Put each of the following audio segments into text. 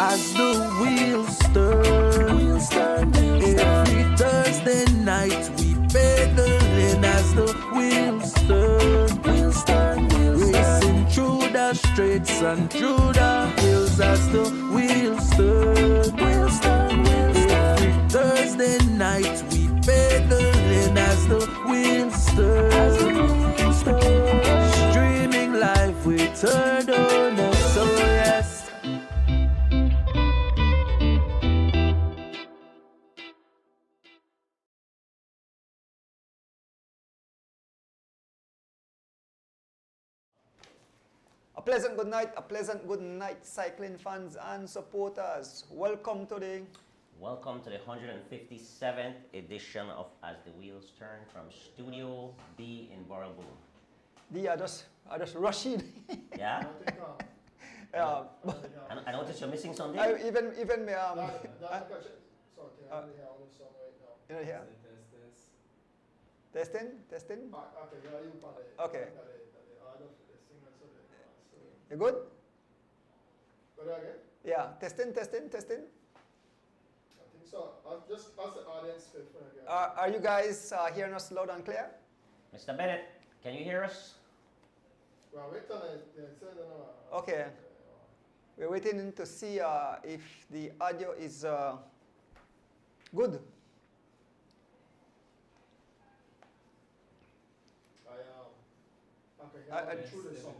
as the wheels turn. Every Thursday night we pedaling as the wheels turn. Racing through the streets and through the hills as the wheels turn. Every Thursday night we pedaling as the wheels turn. Streaming live we turn on us, so yes. A pleasant good night, cycling fans and supporters. Welcome to the 157th edition of As the Wheels Turn from Studio B in Barrelboom. I just rushing. Yeah? Yeah. I noticed you're missing something. Even me Sorry, can I really hear all this song right now? you know here. Test. Testing. Okay, yeah, you got it. Okay. Got it. Order for the singer, so You good? Go there again? Yeah. Testing. I think so. Just ask the audience fit for again. Are you guys hearing us loud and clear? Mr. Bennett, can you hear us? Well, wait till they say they know. Okay. We're waiting to see if the audio is good. Okay, through the song.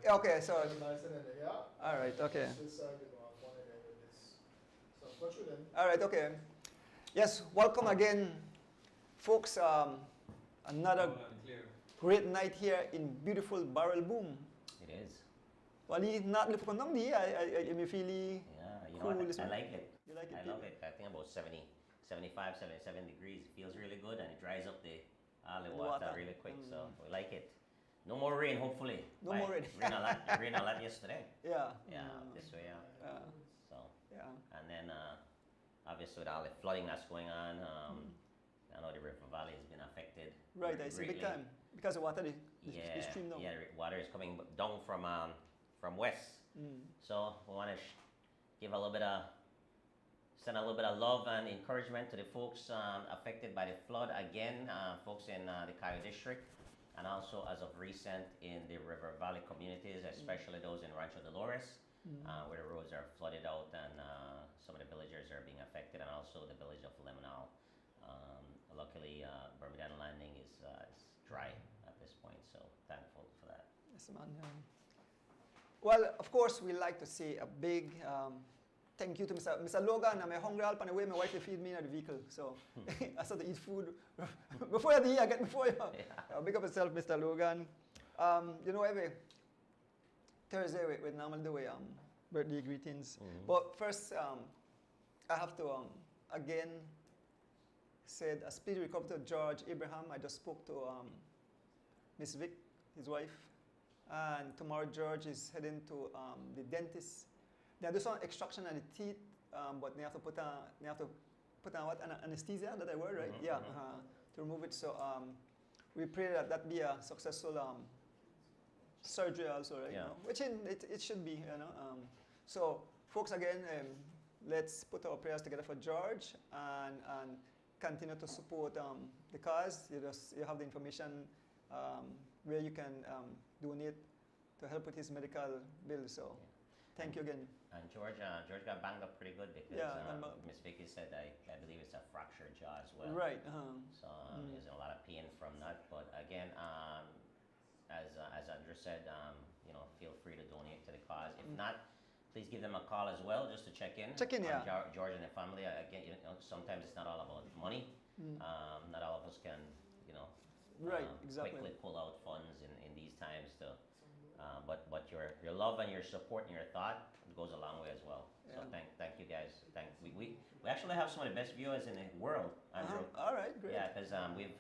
Okay, so Nice and yeah. all right. Okay. This one again with this. So go through them. All right, okay. Yes, welcome again, folks. Another great night here in beautiful Barrelboom. It is. Well, not look on I feel. Yeah, you know cool, what? I like it. You like it? I love it. I think about 70, 75, 77 degrees. It feels really good and it dries up the water really quick. So we like it. No more rain, hopefully. No more rain. Rain a lot yesterday. Yeah. Yeah, this way, yeah. So. Yeah. And then, obviously, with all the flooding that's going on, I know the River Valley has been affected. Right, I see big time because of water. The stream now. Yeah, water is coming down from west. So we want to give a little bit of, send a little bit of love and encouragement to the folks affected by the flood again, folks in the Cayo district, and also as of recent in the River Valley communities, especially those in Rancho Dolores, where the roads are flooded out and some of the villagers are being affected, and also the village of Limonal. Luckily, Bermudan Landing is dry at this point, so thankful for that. Yes, man. Well, of course, we like to say a big thank you to Mr. Logan. I'm hungry all on the way. My wife will feed me in the vehicle, so I start to eat food before you eat. I get before you. Big up yourself, Mr. Logan. You know, every Thursday we normally do birthday greetings. But first, I have to again said a speedy recovery to George Abraham. I just spoke to Miss Vic, his wife, and tomorrow George is heading to the dentist. They do some extraction on the teeth, but they have to put on what anesthesia. That I word, right? Yeah, to remove it. So we pray that be a successful surgery also, right? Yeah. You know? Which it should be, you know. So folks, again, let's put our prayers together for George and continue to support the cause. You have the information where you can donate to help with his medical bills. So thank you again. And George got banged up pretty good because Miss Vicky said I believe it's a fractured jaw as well. Right. So there's a lot of pain from that. But again, as Andrew said, feel free to donate to the cause. If not, please give them a call as well, just to check in. Yeah. George and the family. Again, sometimes it's not all about money. Not all of us can, right, exactly. quickly pull out funds in these times. But your love and your support and your thought goes a long way as well. So thank you guys. We actually have some of the best viewers in the world, Andrew. All right, great. Yeah, because we've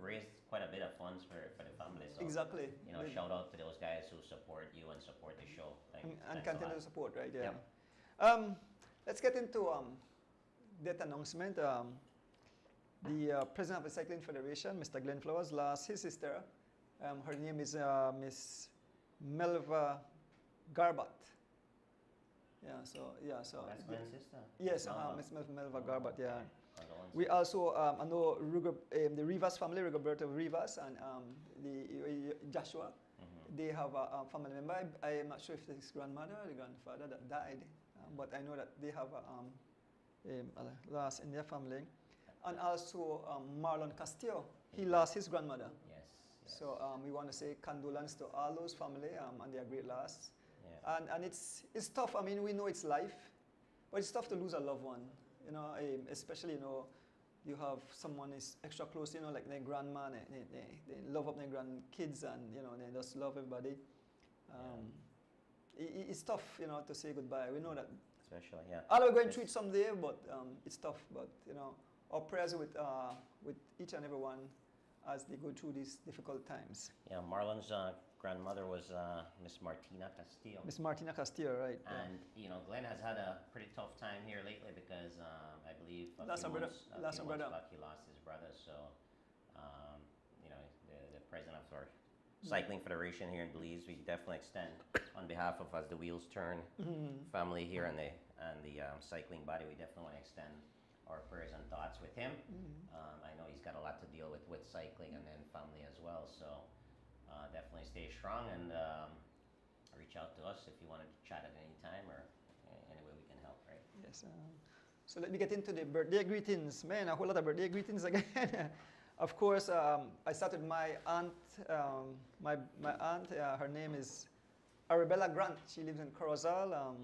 raised quite a bit of funds for the family. So, exactly. Shout out to those guys who support you and support the show. And continue to support, right? Yeah. Yep. Let's get into that announcement. The president of the Cycling Federation, Mr. Glenn Flowers, lost his sister. Her name is Miss Melva Garbat. Yeah, so That's Glenn's sister. yes, Melva. Miss Melva Garbutt, yeah. Condolences. We also, I know the Rivas family, Rigoberto Rivas and Joshua, they have a family member. I am not sure if it's his grandmother or the grandfather that died, but I know that they have a loss in their family. And also Marlon Castillo, he lost his grandmother. Yes. So we want to say condolence to all those family and their great loss. Yeah. And it's tough. I mean, we know it's life, but it's tough to lose a loved one. You know, especially, you know, you have someone is extra close, you know, like their grandma, they love up their grandkids and, you know, they just love everybody. It's tough, you know, to say goodbye. We know that. Especially, yeah. All are going through it someday, but it's tough. But, you know, our prayers with each and every one as they go through these difficult times. Yeah, Marlon's grandmother was Miss Martina Castillo. Miss Martina Castillo, right? And, you know, Glenn has had a pretty tough time here lately because I believe a Lost few a brother. months Lost a brother. back he lost his brother. So, you know, the president of our cycling federation here in Belize, we definitely extend on behalf of As the Wheels Turn family here and the cycling body, we definitely want to extend our prayers and thoughts with him. I know he's got a lot to deal with cycling and then family as well. So definitely stay strong and reach out to us if you want to chat at any time or any way we can help, right? Yes. So let me get into the birthday greetings. Man, a whole lot of birthday greetings again. Of course, I started my aunt. My aunt, her name is Arabella Grant. She lives in Corozal.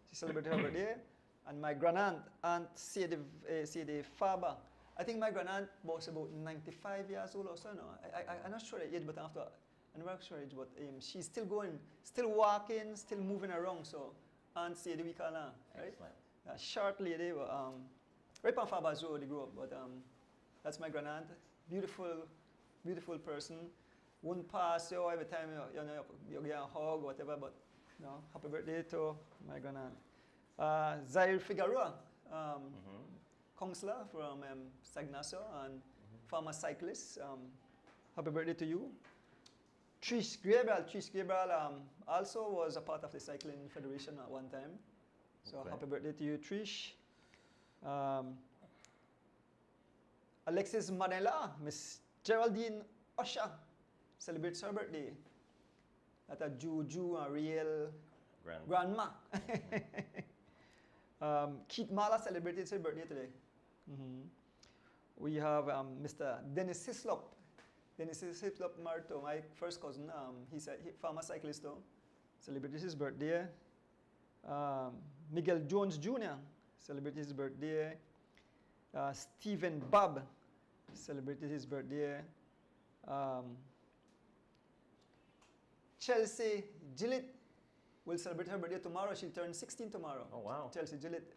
She celebrated her birthday. And my grandaunt, Aunt Sadie Faber. I think my grandaunt was about 95 years old or so. No, I'm not sure the age, but I'm not sure age, but she's still going, still walking, still moving around. So Aunt Sadie, we call her, right? Excellent. Short lady, right on Faber's Road, they grew up. But that's my grandaunt. Beautiful person. Won't pass you every time you get a hug, whatever. But no, happy birthday to my grandaunt. Zaire Figueroa, counselor from Sagnaso and former cyclist. Happy birthday to you. Trish Gabriel also was a part of the Cycling Federation at one time. So Okay. happy birthday to you, Trish. Alexis Manela, Miss Geraldine Usher celebrates her birthday. That's a Juju, a real grandma. Keith Mala celebrated his birthday today. We have Mr. Dennis Hislop. Dennis Hislop Marto, my first cousin. He's a former cyclist though. Celebrated his birthday. Miguel Jones Jr. celebrated his birthday. Stephen Bob celebrated his birthday. Chelsea Gillett will celebrate her birthday tomorrow. She'll turn 16 tomorrow. Oh, wow. Chelsea Gillett,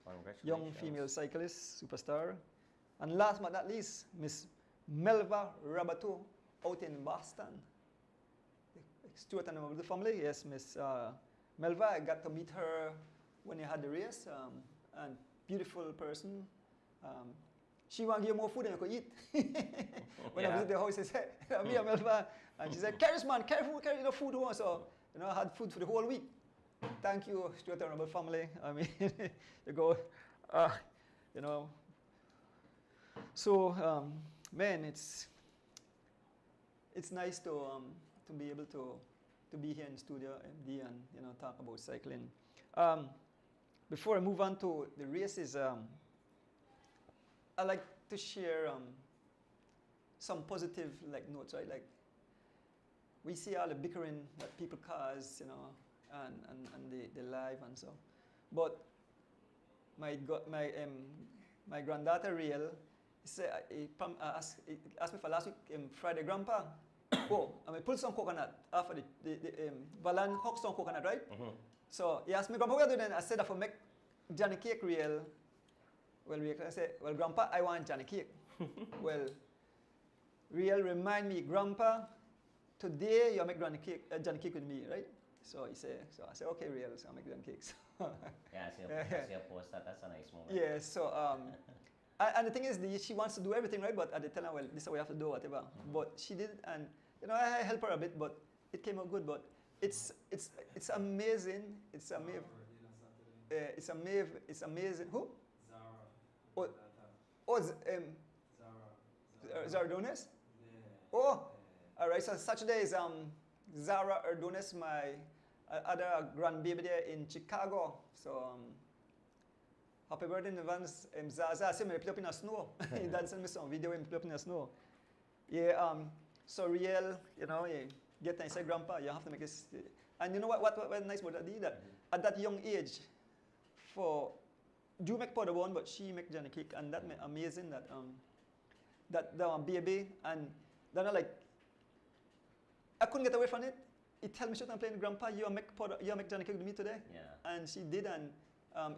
Congratulations. young female cyclist, superstar. And last but not least, Miss Melva Rabato out in Boston. Stuart and the family, yes, Miss Melva. I got to meet her when I had the race. And beautiful person. She want to give more food than I could eat. When I visit the house, I said, me and Melva. And she said, carry the food home. So, you know, I had food for the whole week. Thank you, Stuart and Rebel family. I mean, you go, you know. So, man, it's nice to be able to be here in studio MD and, you know, talk about cycling. Before I move on to the races, I like to share some positive notes, right? Like we see all the bickering that people cause, you know, and the life and so. But my granddaughter Riel asked me for last week Friday, Grandpa, oh, I pull some coconut after the Valan Hoxton coconut, right? So he asked me, Grandpa, what are you doing? I said, if I make Johnny cake Riel. Well, I said, well, Grandpa, I want Johnny cake. Well, Riel remind me, Grandpa, today you make Johnny cake with me, right? So he said, so I said, okay, Riel, so I'll make Johnny cakes. Yeah, I see a post that. That's a nice moment. Yeah, so, and the thing is, she wants to do everything, right? But I did tell her, well, this is what we have to do, whatever. But she did, and, you know, I helped her a bit, but it came out good. But it's amazing. It's amazing. It's amazing. Who? Oh, oh, Zara Donis? Oh, all right. So Saturday is Zara Erdonis, my other grandbaby there in Chicago. So happy birthday in advance. Zaza, I see me play up in the snow. He done send me some video when play up in the snow. Yeah. So real, you know, yeah, get to say grandpa, you have to make this. And you know what nice about that? That at that young age, for you make powder bun, but she make Johnny cake, and that amazing that that baby, and then I like I couldn't get away from it. He tell me, "Shut up, playing grandpa. You make Johnny cake with me today." Yeah. And she did, and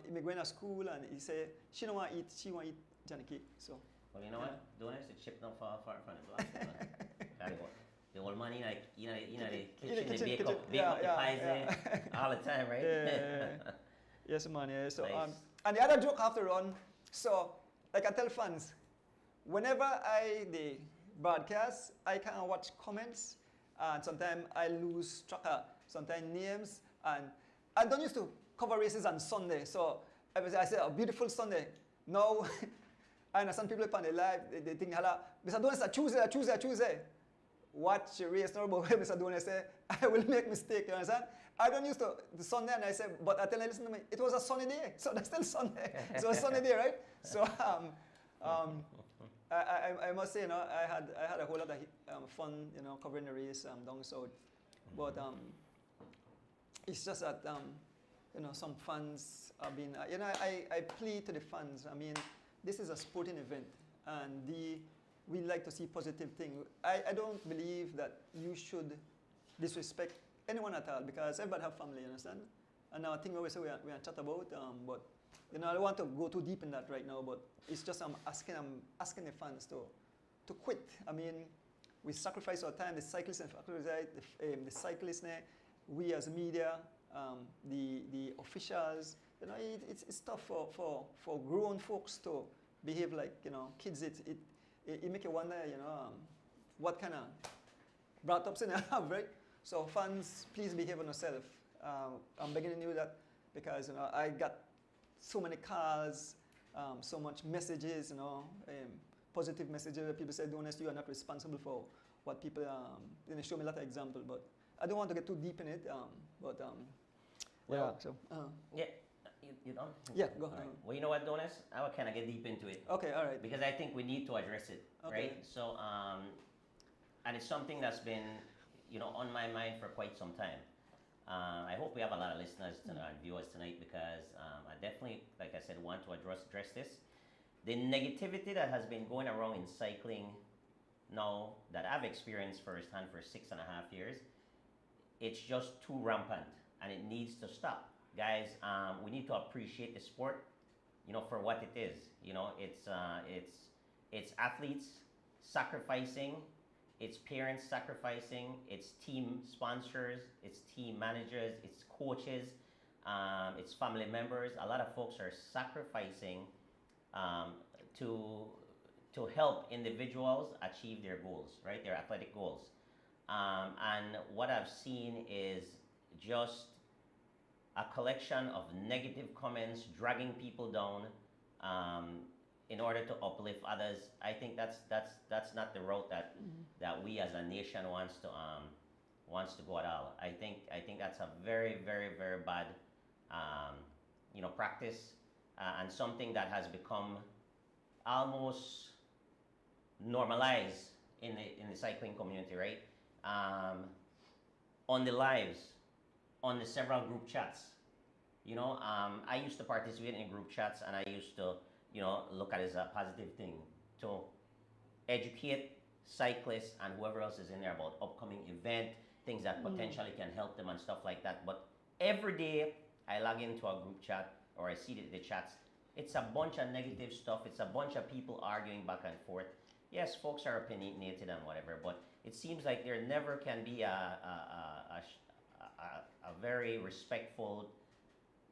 he me going to school, and he say she don't want to eat. She want to eat Johnny cake. So. Well, you know what? Don't have to chip them far from the block. The old man in the kitchen, they bake up the pies there all the time, right? Yeah. Yes, man. Yeah. So Nice. and the other joke I have to run. So like I tell fans, whenever the broadcast, I can watch comments, and sometimes I lose track of sometimes names, and I don't used to cover races on Sunday. So I say a beautiful Sunday. Now I understand people upon the live, they think, "Hello, Mr. Donis, Tuesday. Watch the race now, but Mr. Donis say, I will make mistake, you understand? I don't used to, the Sunday, and I say, but I tell them, listen to me, it was a sunny day, so that's still Sunday. So a sunny day, right? So I must say, you know, I had a whole lot of fun, you know, covering the race down south. But it's just that, you know, some fans have been, you know, I plead to the fans. I mean, this is a sporting event, and we like to see positive things. I don't believe that you should disrespect anyone at all, because everybody have family, you understand? And now I think we say we are chat about, but you know, I don't want to go too deep in that right now. But it's just I'm asking the fans to quit. I mean, we sacrifice our time. The cyclists and the cyclists, we as media, the officials. You know, it's tough for grown folks to behave like, you know, kids. It make you wonder, you know, what kind of brought-ups in I have, right? So fans, please behave on yourself. I'm begging you that, because, you know, I got so many calls, so much messages, you know, positive messages where people say, Donis, you are not responsible for what people, you know, show me a lot of examples, but I don't want to get too deep in it, but Well, yeah, so. Yeah, you done? Yeah, go All ahead. right. Well, you know what, Donis? I will kind of get deep into it. Okay, all right. Because I think we need to address it, Okay. right? So, and it's something that's been, you know, on my mind for quite some time. I hope we have a lot of listeners and viewers tonight, because I definitely, like I said, want to address this. The negativity that has been going around in cycling now, that I've experienced firsthand for 6.5 years, it's just too rampant, and it needs to stop. Guys, we need to appreciate the sport, you know, for what it is. You know, it's athletes sacrificing, it's parents sacrificing, it's team sponsors, it's team managers, it's coaches, it's family members. A lot of folks are sacrificing to help individuals achieve their goals, right? Their athletic goals. And what I've seen is just a collection of negative comments, dragging people down in order to uplift others. I think that's not the route that we as a nation wants to go at all. I think that's a very, very, very bad you know, practice, and something that has become almost normalized in the cycling community, right? On the lives, on the several group chats. You know, I used to participate in group chats, and I used to, you know, look at it as a positive thing to educate cyclists and whoever else is in there about upcoming event, things that potentially can help them and stuff like that. But every day I log into a group chat, or I see the chats, it's a bunch of negative stuff. It's a bunch of people arguing back and forth. Yes, folks are opinionated and whatever, but it seems like there never can be a very respectful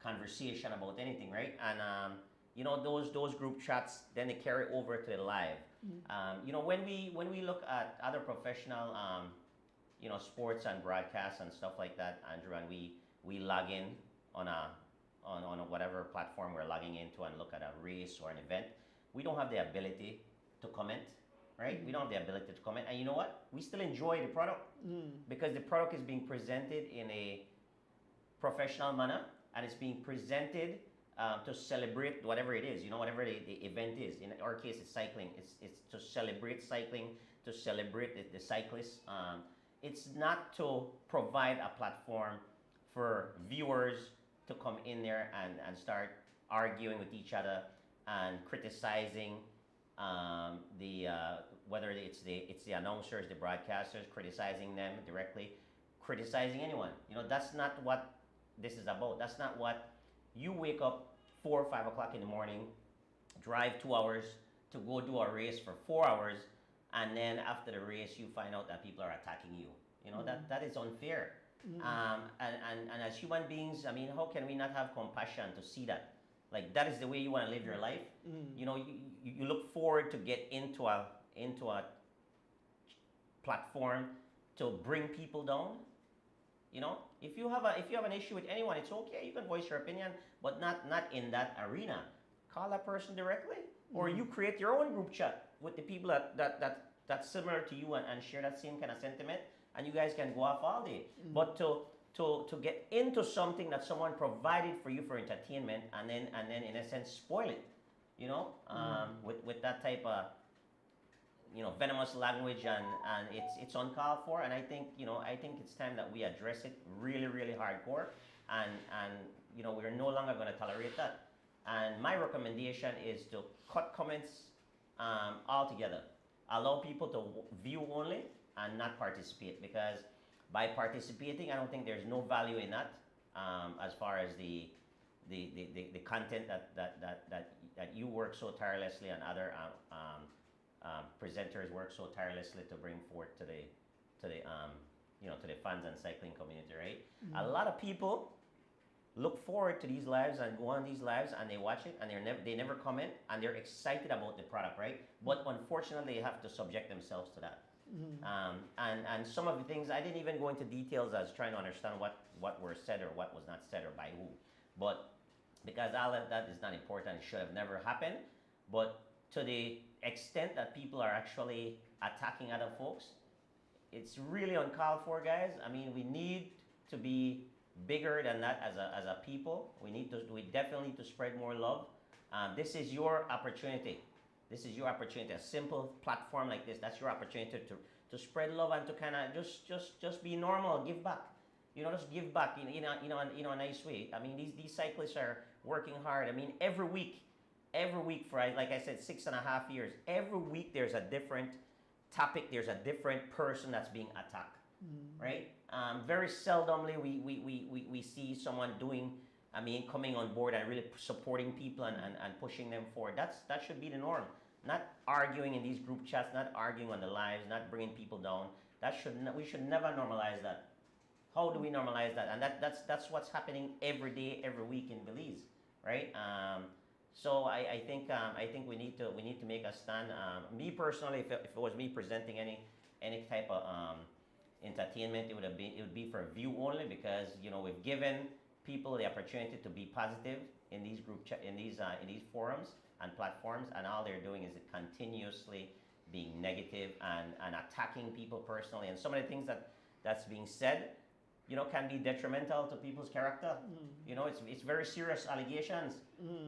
conversation about anything, right? And you know, those group chats, then they carry over to the live. You know, when we look at other professional sports and broadcasts and stuff like that, Andrew, and we log in on a whatever platform we're logging into and look at a race or an event, we don't have the ability to comment, right? We don't have the ability to comment, and you know what? We still enjoy the product because the product is being presented in a professional manner, and it's being presented to celebrate whatever it is, whatever the event is. In our case, it's cycling. It's to celebrate cycling, to celebrate the cyclists. It's not to provide a platform for viewers to come in there and start arguing with each other and criticizing whether it's the announcers, the broadcasters, criticizing them directly, criticizing anyone. That's not what this is about. That's not what you wake up 4 or 5 o'clock in the morning, drive 2 hours to go do a race for 4 hours, and then after the race you find out that people are attacking you. That is unfair. And as human beings, I mean, how can we not have compassion to see that? Like, that is the way you want to live your life. You look forward to get into a platform to bring people down. If you have an issue with anyone, it's okay. You can voice your opinion, but not in that arena. Call that person directly, or you create your own group chat with the people that's similar to you and share that same kind of sentiment, and you guys can go off all day. But to get into something that someone provided for you for entertainment, and then in a sense spoil it, with that type of venomous language, and it's uncalled for. And I think it's time that we address it really, really hardcore, and we're no longer going to tolerate that. And my recommendation is to cut comments altogether. Allow people to view only and not participate, because by participating, I don't think there's no value in that, as far as the content that you work so tirelessly and other presenters work so tirelessly to bring forth to the fans and cycling community, right? A lot of people look forward to these lives and go on these lives and they watch it and they never comment and they're excited about the product, right? But unfortunately, they have to subject themselves to that. And some of the things, I didn't even go into details as trying to understand what were said or what was not said or by who. But because all of that is not important, it should have never happened. But to the extent that people are actually attacking other folks, it's really uncalled for, guys. I mean, we need to be bigger than that as a people. We definitely need to spread more love. This is your opportunity. This is your opportunity. A simple platform like this, that's your opportunity to spread love and to kind of just be normal, give back. Just give back in a nice way. I mean, these cyclists are working hard. I mean, every week for, like I said, 6.5 years, every week there's a different topic, there's a different person that's being attacked, right? Very seldomly we see someone coming on board and really supporting people and pushing them forward. That should be the norm. Not arguing in these group chats, not arguing on the lives, not bringing people down. We should never normalize that. How do we normalize that? And that's what's happening every day, every week in Belize, right? So I think we need to make a stand. Me personally, if it was me presenting any type of entertainment, it would be for view only, because we've given people the opportunity to be positive in these in these forums and platforms, and all they're doing is continuously being negative and attacking people personally. And some of the things that's being said, can be detrimental to people's character. It's very serious allegations,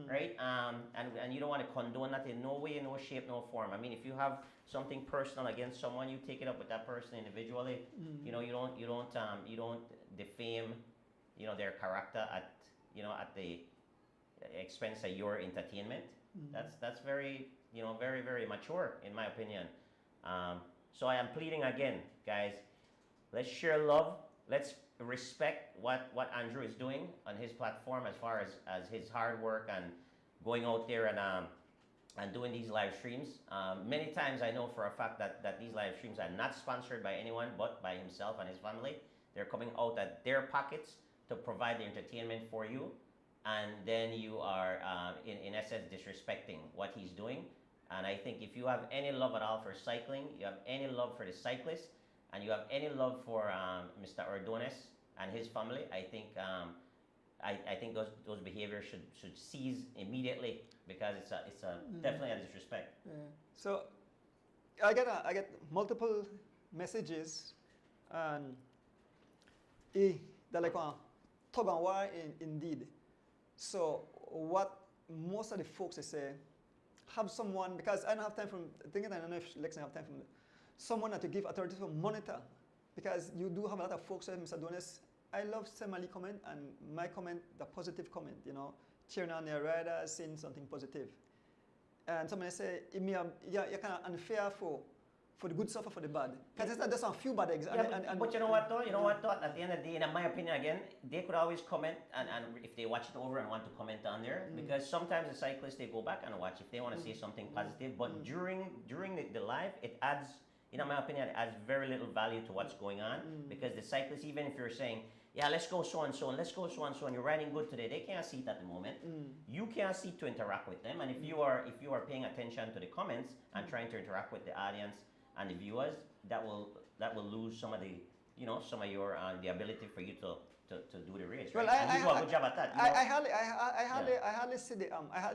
right? And you don't want to condone that in no way, no shape, no form. I mean, if you have something personal against someone, you take it up with that person individually. You don't defame, their character at the expense of your entertainment. That's very, very, very mature, in my opinion. So I am pleading again, guys. Let's share love. Let's respect what Andrew is doing on his platform as far as his hard work and going out there and doing these live streams. Many times I know for a fact that these live streams are not sponsored by anyone but by himself and his family. They're coming out at their pockets to provide the entertainment for you, and then you are in essence disrespecting what he's doing. And I think if you have any love at all for cycling, you have any love for the cyclists, and you have any love for Mr. Ordonez and his family, I think those behaviors should cease immediately, because it's a definitely a disrespect. Yeah. So I get multiple messages, and they're like tug and war indeed. So what most of the folks they say, have someone, because I don't have time from thinking, I don't know if Lex have time from someone that to give authority to monitor, because you do have a lot of folks say, Mr. Donis, I love Semali comment, and my comment, the positive comment, you know, cheering on their riders, saying something positive. And somebody say, you're kind of unfair for the good stuff or for the bad. Because it's not just a few bad eggs. But you know what though? You know what though? At the end of the day, in my opinion again, they could always comment, and if they watch it over and want to comment on there, because sometimes the cyclists, they go back and watch if they want to say something positive, but during the live, it adds, in my opinion, it adds very little value to what's going on, because the cyclists, even if you're saying, yeah, let's go so and so, and let's go so and so, and you're riding good today, they can't see it at the moment. You can't see to interact with them, and if you are paying attention to the comments and trying to interact with the audience and the viewers, that will lose some of the, you know, some of your the ability for you to do the race. Right? Well, and you do a good job at that. I hardly see the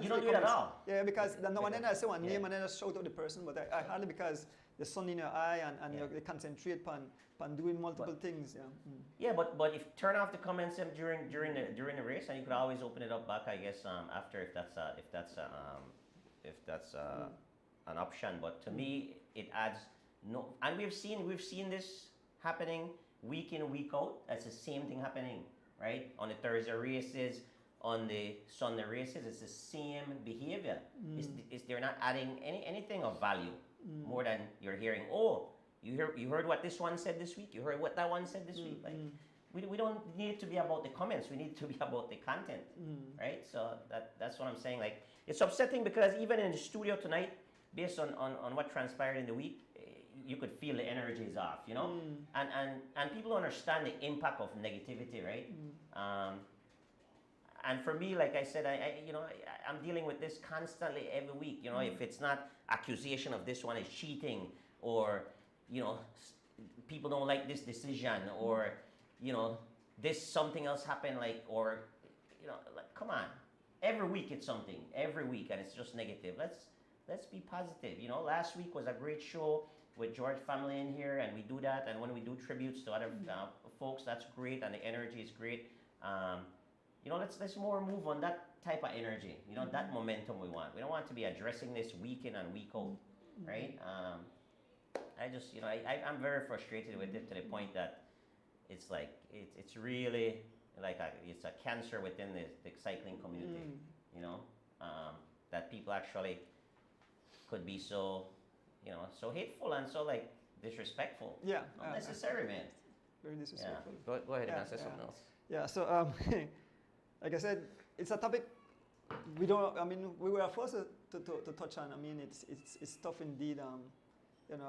you don't do it at all. Yeah, because no one then I say one name and then I shout out the person, but I hardly, because the sun in your eye and you concentrate on doing multiple things. Yeah, but if turn off the comments during the race, and you could always open it up back, I guess, after, if that's an option. But to me, it adds no. And we've seen this happening week in, week out. That's the same thing happening, right? On the Thursday races, on the Sunday races, it's the same behavior. It's they're not adding anything of value more than you're hearing. Oh, you heard what this one said this week. You heard what that one said this week. Like, we don't need it to be about the comments. We need it to be about the content, right? So that's what I'm saying. Like, it's upsetting, because even in the studio tonight, based on what transpired in the week, you could feel the energy is off, you know? And people understand the impact of negativity, right? And for me, like I said, I'm dealing with this constantly every week. You know, if it's not accusation of this one is cheating, or, you know, people don't like this decision, or, you know, this something else happened, like, or, you know, like, come on. Every week it's something, every week, and it's just negative. Let's be positive. You know, last week was a great show with George family in here, and we do that. And when we do tributes to other folks, that's great, and the energy is great. You know, let's more move on that type of energy. You know, that momentum we want. We don't want to be addressing this week in and week out, right? I just, you know, I'm very frustrated with it, to the point that it's like it's really like it's a cancer within the cycling community. You know, that people actually could be so, you know, so hateful and so, like, disrespectful. Yeah. Unnecessary, man. Very disrespectful. Yeah. Go ahead and say something else. Yeah, so like I said, it's a topic we don't, I mean, we were forced to touch on. I mean, it's tough indeed. You know,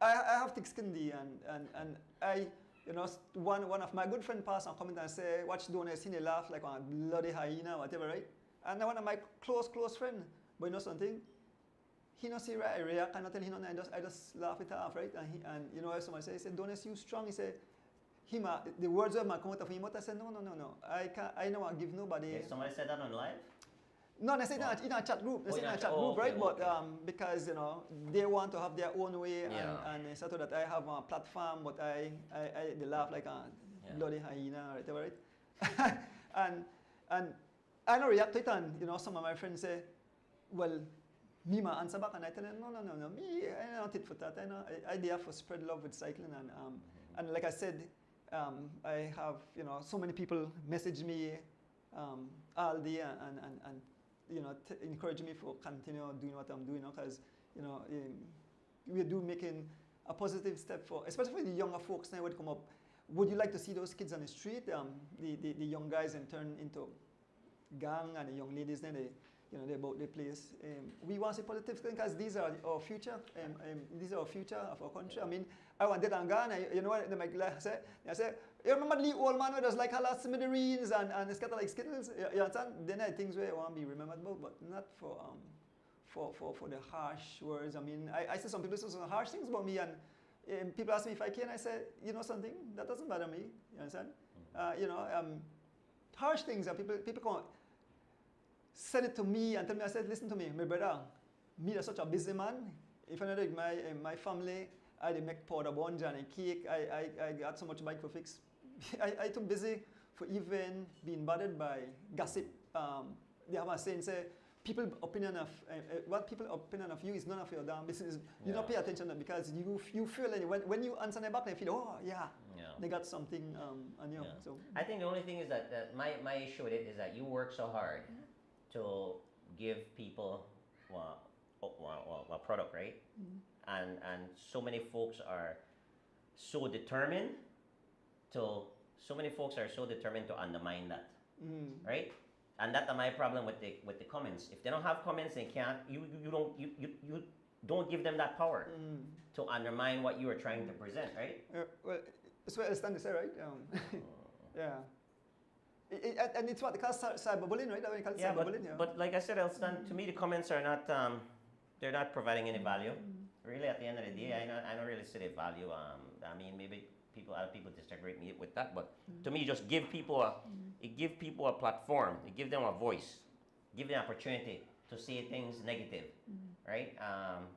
I have thick skin, and I, you know, one of my good friend passed and comment and say, watch Donis, he laugh like a bloody hyena, whatever, right? And one of my close friend, but you know something, he not see right, I react, I not tell him nothing, I just laugh it off, right? And you know, someone say, he said, Donis, you strong. He said, the words of my come out of him, but I said, no, I don't want to give nobody. Okay, somebody said that on live? No, they say in a chat group. They say in a chat group, right? Okay. But because, you know, they want to have their own way, and it's sort of that I have a platform, but they laugh like a bloody hyena, or whatever, right? and I don't react to it, and, you know, some of my friends say, well, me ma answer back, and I tell them, no, me, I not it for that. I there for spread love with cycling, and like I said, I have, you know, so many people message me all day and you know, encourage me for continue doing what I'm doing, because, you know, we do making a positive step for, especially for the younger folks now would come up. Would you like to see those kids on the street, the young guys, and turn into gang, and the young ladies then you know, they about the place. We want to see positive things, because these are our future. These are our future of our country. I mean, I want that and Ghana. You know what they might say? I say, you remember the old man who does like a lot of smithereens and scatter like skittles? You understand? Then I think we want to be remembered about, but not for for the harsh words. I mean, I see some people say some harsh things about me, and people ask me if I can. I say, you know something, that doesn't bother me. You understand? Harsh things, and people come send it to me and tell me. I said, listen to me, my brother. Me, that's such a busy man. If I know my family, I dey make powder bun and cake. I got so much bike for fix. I too busy for even being bothered by gossip. They have a saying say, people opinion of what people opinion of you is none of your damn business. You don't pay attention to that because you feel when you answer them back, they feel they got something on you. Yeah. So I think the only thing is that my issue with it is that you work so hard to give people a product, right? And so many folks are so determined to undermine that, right? And that's my problem with the comments. If they don't have comments, they can't. You don't give them that power to undermine what you are trying to present, right? well, that's what I understand to say, right? Yeah. And it's what they call cyberbullying, right? That when you call it cyberbullying. But like I said, Elston, to me the comments are not they're not providing any value. Really, at the end of the day, I don't really see the value. I mean, maybe other people disagree with that, but to me, just give people a platform, it give them a voice, give them opportunity to say things negative, right?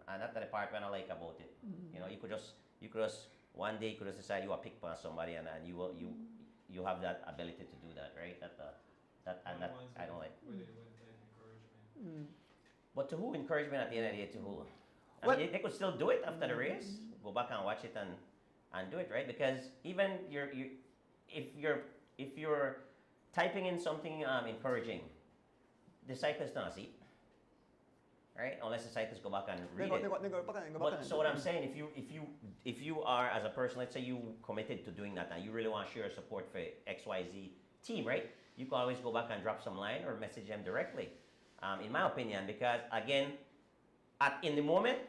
And that's the part when I like about it. You know, you could just one day you could just decide you want to pick on somebody, and you have that ability to do that, right? That I don't like. Where they wouldn't take encouragement. But to who encouragement at the end of the day? To who? I Well- mean, they could still do it after the race. Go back and watch it and do it, right? Because even if you're typing in something encouraging, the cyclist don't see it, right? Unless the cyclist go back and read it. But so what I'm saying, if you are as a person, let's say you committed to doing that and you really want to share your support for XYZ team, right? You can always go back and drop some line or message them directly. In my opinion, because again, in the moment,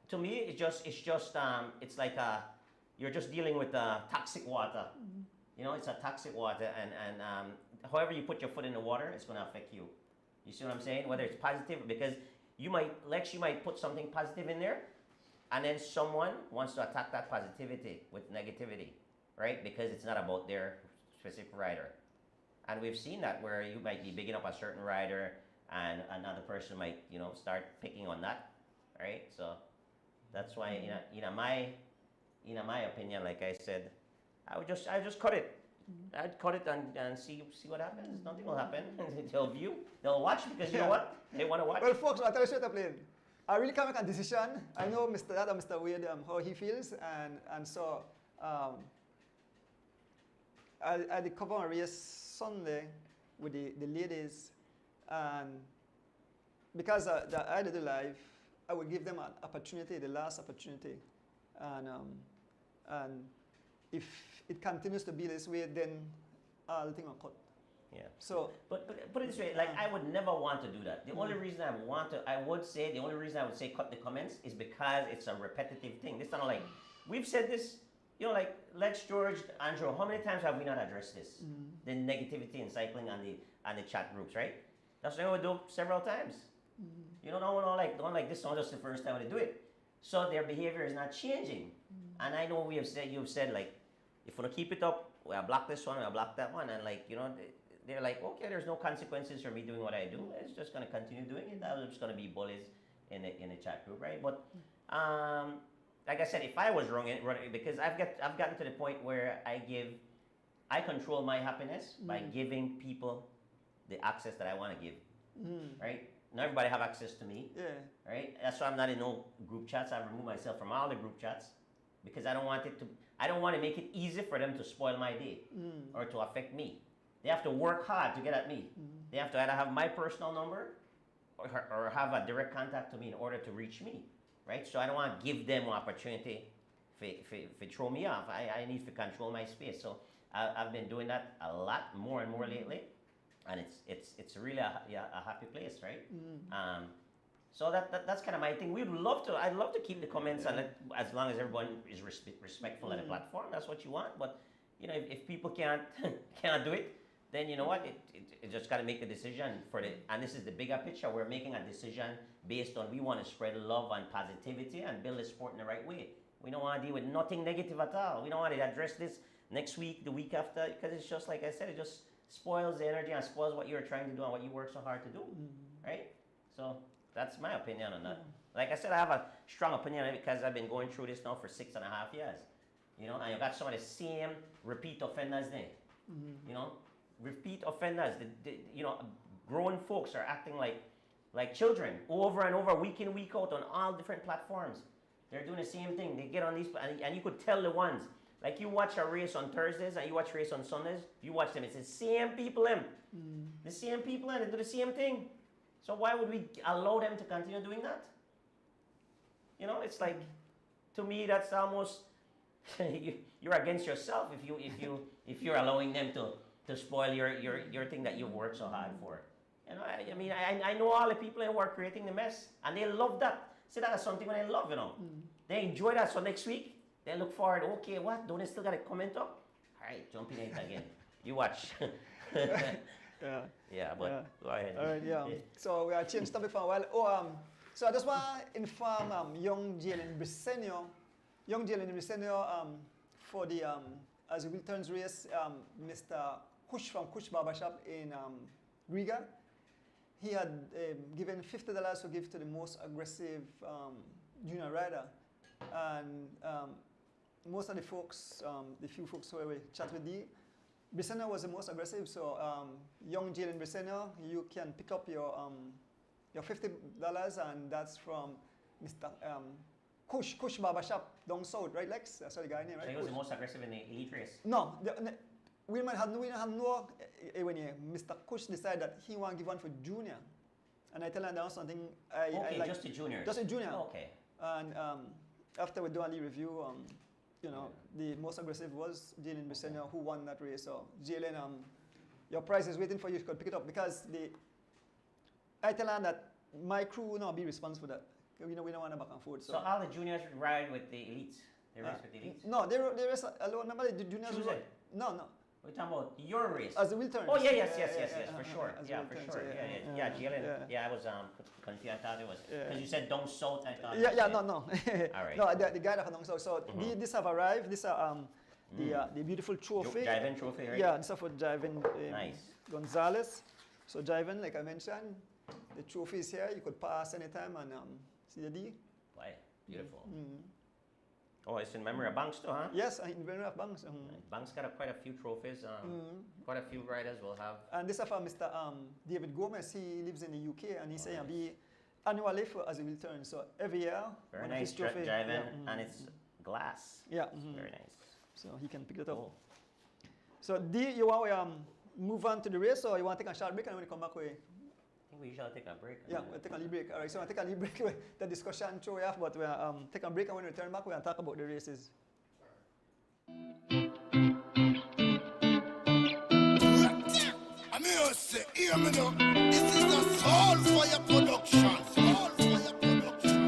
to me, it's like you're just dealing with toxic water. You know, it's a toxic water, and however you put your foot in the water, it's going to affect you. You see what I'm saying? Whether it's positive, because Lex might put something positive in there, and then someone wants to attack that positivity with negativity, right? Because it's not about their specific rider. And we've seen that where you might be bigging up a certain rider, and another person might, start picking on that, right? So that's why, in my opinion, like I said, I just cut it. I'd cut it and see what happens. Nothing will happen. They'll watch because you know what? They want to watch. Well, folks, I'll tell you straight up, plain. I really can't make a decision. I know Mr. Wade, how he feels, and so I did cover a race Sunday with the ladies, and because I did it live, I would give them an opportunity, the last opportunity, and if it continues to be this way, then I'll think I'll cut. Yeah. So, but put it this way, like I would never want to do that. The only reason I would say cut the comments is because it's a repetitive thing. This not like we've said this, like Lex, George, Andrew. How many times have we not addressed this? The negativity in cycling and the chat groups, right? That's what we do several times. Don't like this one just the first time they do it. So their behavior is not changing. And I know you've said like, if we keep it up, we'll block this one, we'll block that one, and they're like, okay, there's no consequences for me doing what I do. It's just gonna continue doing it. There's just gonna be bullies in the chat group, right? But like I said, if I was wrong, because I've gotten to the point where I control my happiness by giving people the access that I want to give, right? Not everybody have access to me, right? That's why I'm not in no group chats. I've removed myself from all the group chats because I don't want to make it easy for them to spoil my day or to affect me. They have to work hard to get at me. They have to either have my personal number or have a direct contact to me in order to reach me, right? So I don't want to give them an opportunity to throw me off. I need to control my space. So I've been doing that a lot more and more lately, and it's really a happy place, right? So that's kind of my thing. I'd love to keep the comments and as long as everyone is respectful of the platform. That's what you want. But if people can't do it, then you know what? It just got to make a decision and this is the bigger picture. We're making a decision based on we want to spread love and positivity and build the sport in the right way. We don't want to deal with nothing negative at all. We don't want to address this next week, the week after, because it's just like I said, it just spoils the energy and spoils what you're trying to do and what you work so hard to do, right? So that's my opinion on that. Like I said, I have a strong opinion on it because I've been going through this now for 6.5 years. You know, and you got some of the same repeat offenders there. You know, repeat offenders. You know, grown folks are acting like children over and over, week in, week out on all different platforms. They're doing the same thing. They get on these, and you could tell the ones. Like you watch a race on Thursdays and you watch a race on Sundays, you watch them, it's the same people in. The same people in, they do the same thing. So why would we allow them to continue doing that? You know, it's like, to me, that's almost, you're against yourself if you're allowing them to spoil your thing that you've worked so hard for. You know, I mean, I know all the people who are creating the mess, and they love that. See, that's something they love, you know. They enjoy that. So next week, they look forward, okay, what? Don't they still got a comment up? All right, jump in it again. You watch. Yeah, but go ahead. All right, yeah. So we are changed topic for a while. So I just want to inform young Jalen Briceño. Young Jalen Briceño for the as Will Turns race, Mr. Kush from Kush Barbershop in Riga. He had given $50 to give to the most aggressive junior rider. And most of the folks, the few folks who we chat with, Briceño was the most aggressive. So young Jalen Briceño, you can pick up your $50, and that's from Mr. Kush Barbershop down south, right, Lex? That's the guy name, right? So he was the most aggressive in the elite race? No. We have no when Mr. Kush decided that he want to give one for junior. And I tell him down something Okay, I like. just a junior. Just a junior. Oh, okay. And after we do the review, you know, the most aggressive was Jalen Briceño, who won that race. So Jalen, your prize is waiting for you. You could pick it up because I tell him that my crew will not be responsible for that. We don't want to back and forth. So all the juniors ride with the elites? They race with the elites? No, they race alone. Remember the juniors? No. We're talking about your race. As the Will Turns. Oh, yes, for sure. As Yeah, Will for Turns, sure. Yeah, Jalen. Yeah, I was confused. I thought it was, because you said down south, I thought. No. All right. No, the guy that down south. So these have arrived. These are the beautiful trophy. Jiven trophy, right? Yeah, this is for Jiven Nice. Gonzalez. So Jiven, like I mentioned, the trophy is here. You could pass anytime and see the D. Why? Beautiful. Oh, it's in memory of Banks too, huh? Yes, in memory of Banks. Banks got quite a few trophies. Quite a few riders will have. And this is for Mr. David Gomez. He lives in the UK, and he's saying he'll be annually for as he will turn. So every year, Very one nice of his trophy. Jiven, and it's glass. Yeah. Very nice. So he can pick it up. Cool. So D, you want to move on to the race, or you want to take a short break, and when you come back, I think we usually take a break. yeah, we'll take a little break. All right, so we'll take a little break. The discussion throw off, but we'll take a break, and when we return back, we'll talk about the races. I'm here to say, hear me now. This is a Soul Fire production. Soul Fire production.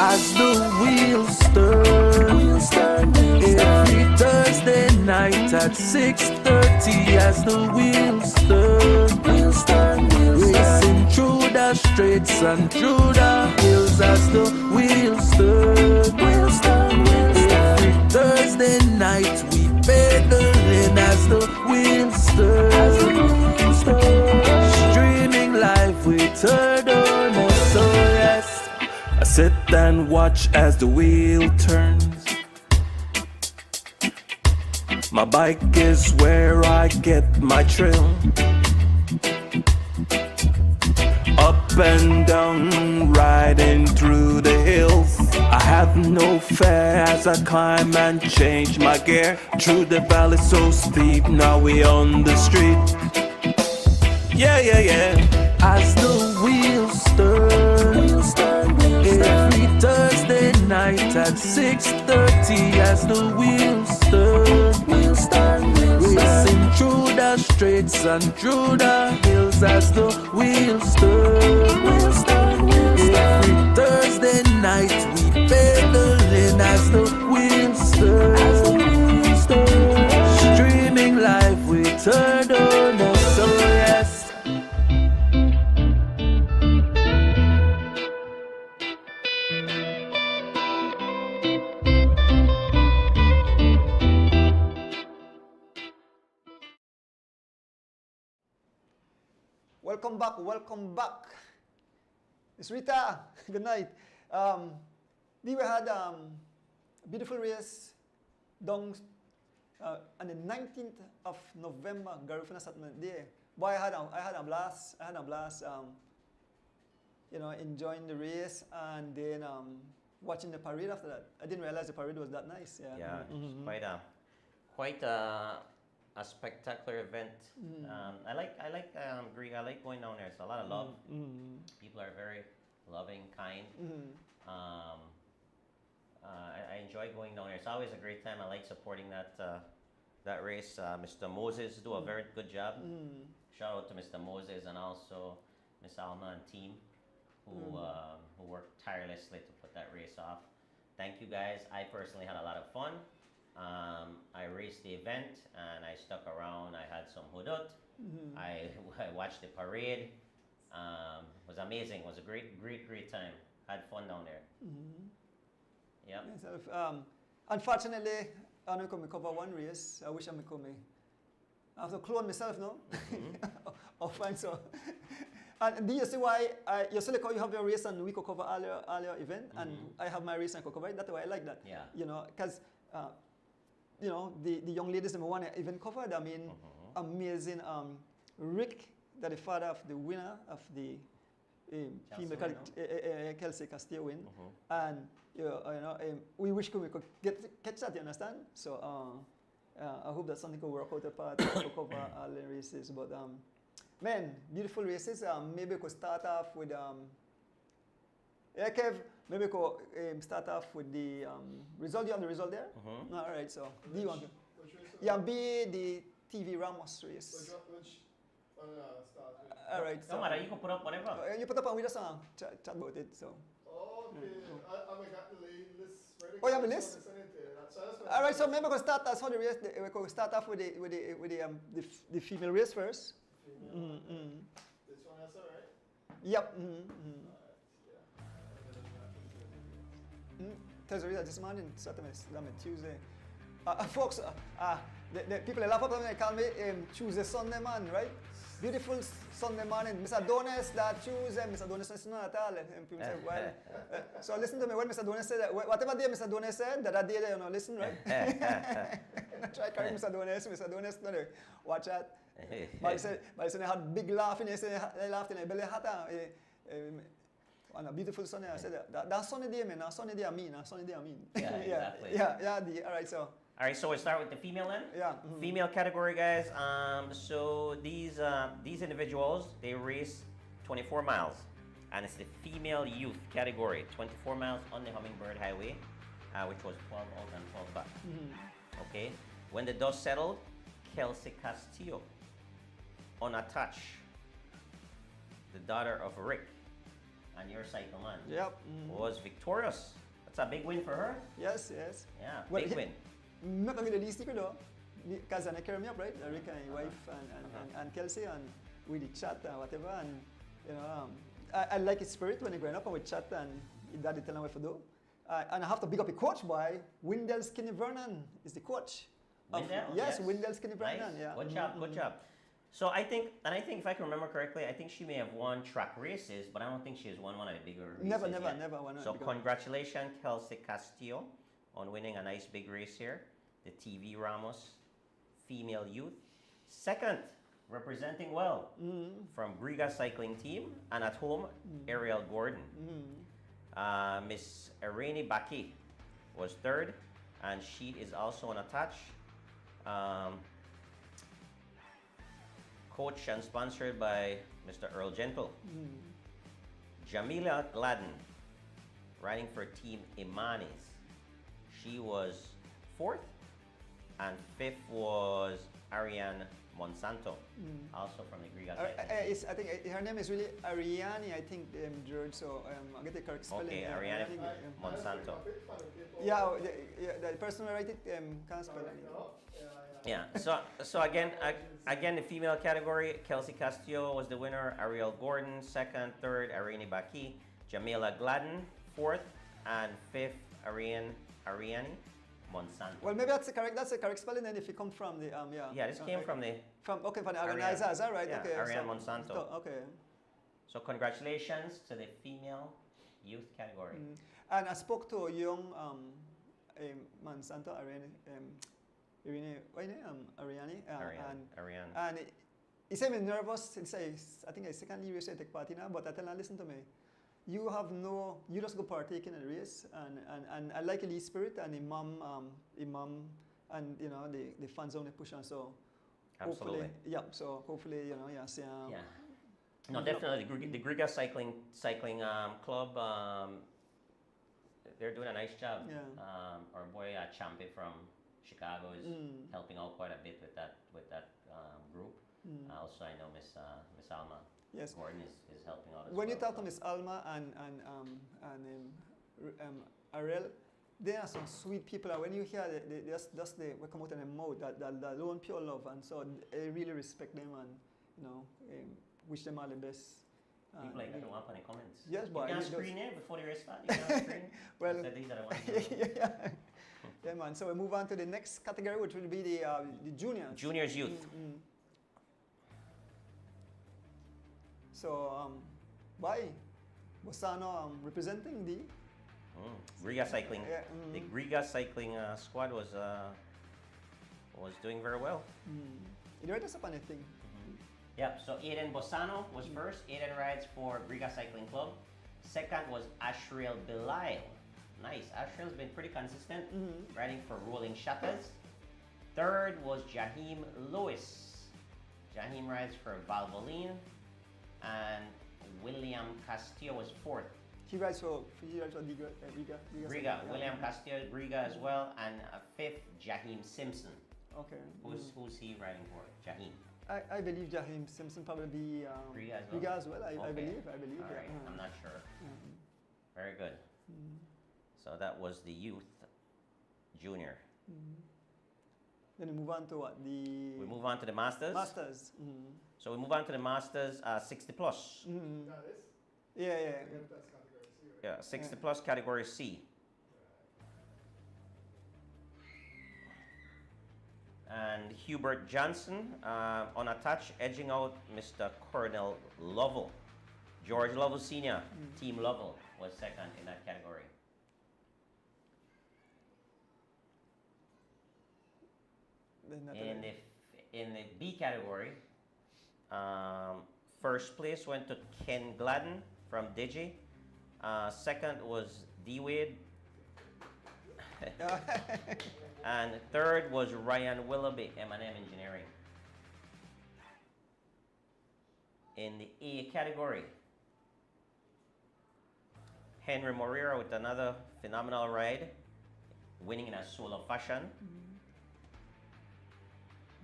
As the wheels turn, every Thursday night at 6:30. As the wheels turn, racing through the streets and through the hills. As the wheels turn, every Thursday night we pedaling. As the wheels turn, streaming live with Turtle. So yes, I sit and watch as the wheel turns. My bike is where I get my thrill. Up and down, riding through the hills. I have no fear as I climb and change my gear. Through the valley so steep, now we on the street. Yeah. As the wheels turn, every Thursday night at 6:30. As the wheels turn, Racing through the streets and through the hills as the wheels turn. Every Thursday night we pedaling as the wheels turn. Streaming live we turn on us, so yes. Welcome back, welcome back. It's Rita, good night. We had a beautiful race down on the 19th of November, Garifuna Settlement Day. Boy, I had a blast. You know, enjoying the race and then watching the parade after that. I didn't realize the parade was that nice. Yeah, Yeah, it's quite a spectacular event. I like Greek. I like going down there. It's a lot of love. People are very loving, kind. I enjoy going down there. It's always a great time. I like supporting that race. Mr. Moses do a very good job. Shout out to Mr. Moses and also Miss Alma and team who worked tirelessly to put that race off. Thank you guys. I personally had a lot of fun. I raced the event and I stuck around. I had some hudut. I watched the parade. It was amazing. It was a great time. Had fun down there. Yeah. Yes, unfortunately, I only come cover one race. I wish I could come. I have to clone myself now. Often so. And do you see why you say like how you have your race and we could cover all your event, and I have my race and I could cover it. That's why I like that. Yeah. You know, because you know the young ladies in one even covered. I mean, amazing. Rick, that the father of the winner of the female Kelsey Castillo win, and you know, we wish we could catch that. You understand? So I hope that something could work out apart to cover all the races. But man, beautiful races. Maybe we could start off with yeah, Kev. Maybe we could start off with the result. You have the result there? All right. So do you want to? Which race? Yeah, be the TV Ramos race. Which one start with? All right. No matter, you can put up whatever. You put up and we just chat about it. So. Okay, I got the list ready. Oh, you have a list? So I just All right. So maybe we could start as how the race. We could start off with the female race first. This one, that's all right. Yep. Thursday this morning, Saturday, Tuesday. Folks, the people laugh at me. They call me Tuesday, Sunday man, right? Beautiful Sunday morning. Mr. Donis that Tuesday. Mr. Donis is not at all. And people say, well, so listen to me. When Mr. Donis said that, whatever day Mr. Donis said, that day you know, listen, right? Try carry Mr. Donis. Mr. Donis, no, watch that. But he said they had big laugh in it. They laughed in their belly hat. On a beautiful Sunday, I said that sunny day, man. That sunny day, I mean. That sunny day, I mean. Yeah, exactly. Yeah. All right, so. All right, so we start with the female then. Yeah. Female category, guys. So these individuals, they race 24 miles, and it's the female youth category, 24 miles on the Hummingbird Highway, which was 12 out and 12 back. Okay. When the dust settled, Kelsey Castillo, unattached, the daughter of Rick, and your cycle man, was victorious. That's a big win for her. Yes. Yeah, Well, big win. I'm not going to the secret though, because I carry me up, right? Rick and your wife and Kelsey, and we did chat and whatever, and you know, I like his spirit when he growing up, and we chat and his daddy tell him what to do. And I have to big up the coach boy, Wendell Skinny Vernon is the coach. Wendell? Yes, Wendell Skinny Vernon. Nice. Yeah. Good job. So I think if I can remember correctly, I think she may have won track races, but I don't think she has won one of the bigger races. Never yet. won. So congratulations, Kelsey Castillo, on winning a nice big race here, the TV Ramos female youth. Second, representing well from Griga Cycling Team, and at home, Ariel Gordon. Miss Irene Baki was third, and she is also unattached. Coached and sponsored by Mr. Earl Gentle. Jamila Gladden, riding for Team Imanis. She was fourth, and fifth was Ariane Monsanto, also from the Griga cycling. I think her name is really Ariane, I think, George, so I'll get the correct spelling. Okay, yeah, Ariane yeah. Monsanto. Yeah, the person who write it can't spell it. Yeah. So again, the female category, Kelsey Castillo was the winner. Ariel Gordon second, third Irene Baki, Jamila Gladden fourth, and fifth Ariane Monsanto. Well, maybe that's the correct spelling. Then if you come from the Yeah, this came from the from the organizer. Is that right? yeah, Okay. Ariane so- Monsanto. so- okay. So congratulations to the female youth category. And I spoke to a young Monsanto, Ariane, Ariane, Ariane. and he said he's nervous. He says, I think I secondly race I take part in that, but I tell him, listen to me. You just go partake in a race, and I like the spirit and Imam, and you know the fans only push on. So Absolutely. hopefully, yeah. So hopefully, you know, see. Yeah. No, definitely. The Griga cycling club, they're doing a nice job. Yeah. Our boy Champe from Chicago is helping out quite a bit with that group. Also, I know Miss Alma Yes. Gordon is helping out as When well. you talk to Miss Alma and Ariel, they are some sweet people. And when you hear they come out in their mouth, that lone pure love, and so I really respect them and you know wish them all the best. People like that don't want any comments. Yes, but you I can mean, screen it before the race start. You can screen. Well, I said these are the ones. yeah. Yeah, man. So we move on to the next category, which will be the juniors. Juniors youth. So, why? Bosano representing the Griga cycling. Yeah, The Griga cycling squad was doing very well. You write us up on anything. Yep, so Aiden Bosano was first. Aiden rides for Griga Cycling Club. Second was Ashriel Belial. Nice, Ashriel's been pretty consistent, riding for Rolling Shutters. Third was Jaheim Lewis. Jaheim rides for Valvoline. And William Castillo was fourth. He rides for Riga. William Castillo, Griga as well. And fifth, Jaheim Simpson. Okay. Who's he riding for? Jaheim. I believe Jaheim Simpson probably be Riga as well? I Okay. believe. All Yeah. right, I'm not sure. Very good. So that was the youth junior. Then we move on to what We move on to the masters. Masters. So we move on to the masters 60 plus. That is? Yeah. That's category C, right? Yeah, 60 plus category C. And Hubert Johnson on a touch, edging out Mr. Cornell Lovell. George Lovell Sr., Team Lovell, was second in that category. In the B category, first place went to Ken Gladden from Digi. Second was D Wade. And third was Ryan Willoughby, M&M Engineering. In the A category, Henry Moreira with another phenomenal ride, winning in a solo fashion.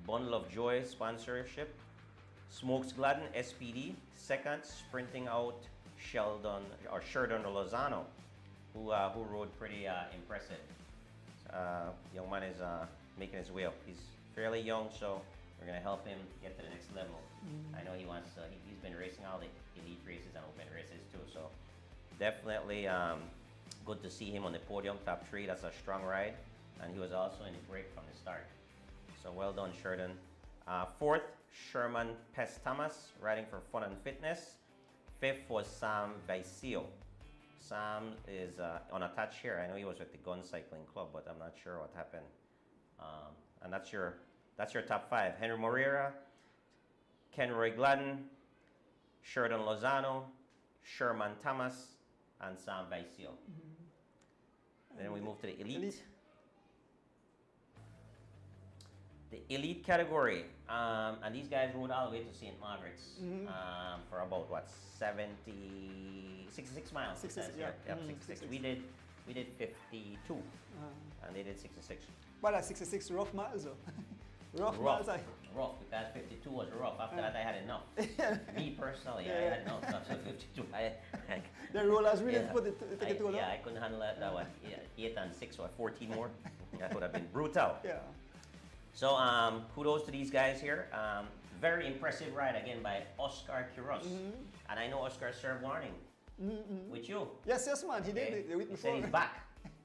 Bundle of Joy sponsorship. Smokes Gladden SPD, second, sprinting out Sherdon Lozano, who rode pretty impressive. Young man is making his way up. He's fairly young, so we're gonna help him get to the next level. I know he wants. He's been racing all the elite races and open races too. So definitely good to see him on the podium, top 3. That's a strong ride, and he was also in the break from the start. So well done, Sheridan. Fourth, Sherman Pest Thomas, riding for Fun and Fitness. Fifth was Sam Vicio. Sam is on a touch here. I know he was with the Gun Cycling Club, but I'm not sure what happened. And that's your top 5. Henry Moreira, Kenroy Gladden, Sheridan Lozano, Sherman Thomas, and Sam Vicio. Then we move to the elite. The elite category, and these guys rode all the way to St. Margaret's for about what 66 miles. 66, yeah, yeah. 66. 66. We did 52, and they did 66. But at 66 rough miles though. Rough, rough, Balsa. rough, because 52 was rough. After that, I had enough. Me personally, I Yeah. had enough. After 52, The rollers really yeah, put it, take it too long. yeah, I couldn't handle that. What, 8 and 6 or 14 more? That would have been brutal. Yeah. So kudos to these guys here. Very impressive ride again by Oscar Quiroz. And I know Oscar served warning with you. Yes, yes, man. He Okay? did the week He before. said he's back.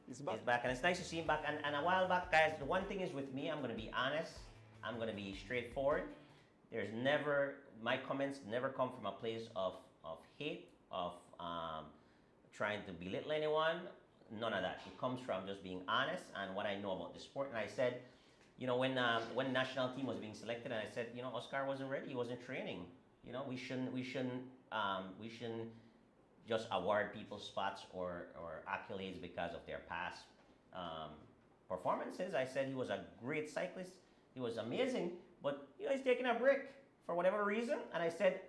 He's back. He's back, and it's nice to see him back. And a while back, guys, the one thing is with me, I'm going to be honest. I'm going to be straightforward. There's never, my comments never come from a place of hate, of trying to belittle anyone. None of that. It comes from just being honest and what I know about the sport. And I said, you know, when the national team was being selected, and I said, you know, Oscar wasn't ready. He wasn't training. You know, we shouldn't just award people spots or accolades because of their past performances. I said he was a great cyclist. He was amazing, but you know, he's taking a break for whatever reason. And I said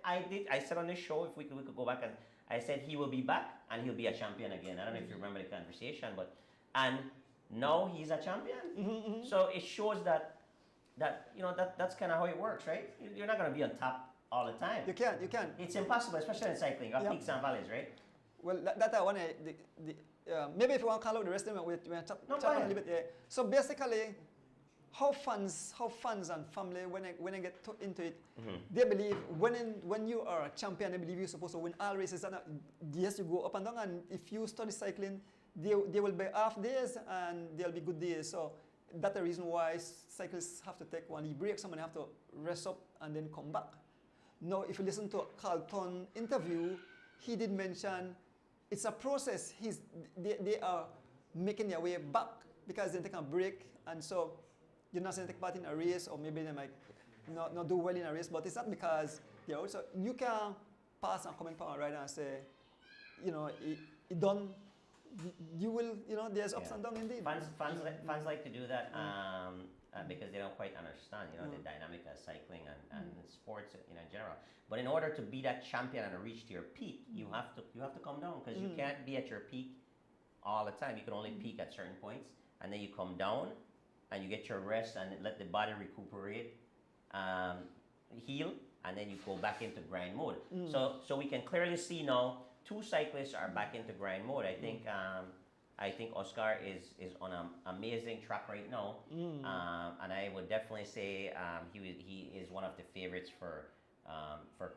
on this show, if we could go back, and I said he will be back and he'll be a champion again. I don't know if you remember the conversation, and now he's a champion. So it shows that you know that's kind of how it works, right? You're not going to be on top all the time. You can. It's impossible, especially in cycling. You have Yeah. peaks and valleys, right? Well, that I want to, maybe if you want to call out the rest of them, we'll chat No, go on a ahead. little bit. Yeah. So basically, how fans and family, when I get into it, they believe when you are a champion, they believe you're supposed to win all races. And yes, you go up and down, and if you study cycling, there will be half days and there'll be good days. So that's the reason why cyclists have to take one break. Someone have to rest up and then come back. Now, if you listen to Carlton interview, he did mention it's a process. They are making their way back because they take a break, and so you're not going to take part in a race, or maybe they might not do well in a race, but it's not because they're out. So you can pass and comment on a rider and say, you know, it done. You will, you know, there's ups Yeah. and downs indeed. Fans like to do that because they don't quite understand, you know, the dynamic of cycling and sports in general. But in order to be that champion and reach to your peak, you have to come down, because you can't be at your peak all the time. You can only peak at certain points, and then you come down and you get your rest and let the body recuperate, heal, and then you go back into grind mode. So we can clearly see now 2 cyclists are back into grind mode. I think Oscar is on an amazing track right now, and I would definitely say he is one of the favorites for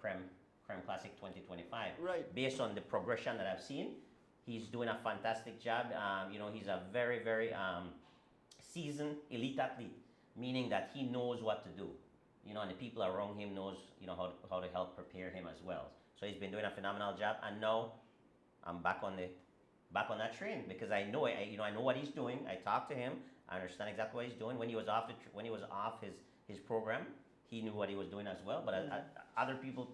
Creme Classic 2025. Right. Based on the progression that I've seen, he's doing a fantastic job. You know, he's a very, very seasoned elite athlete, meaning that he knows what to do. You know, and the people around him knows, you know, how to help prepare him as well. So he's been doing a phenomenal job, and now I'm back on that train, because I know I know what he's doing. I talked to him. I understand exactly what he's doing. When he was off his program, he knew what he was doing as well. But other people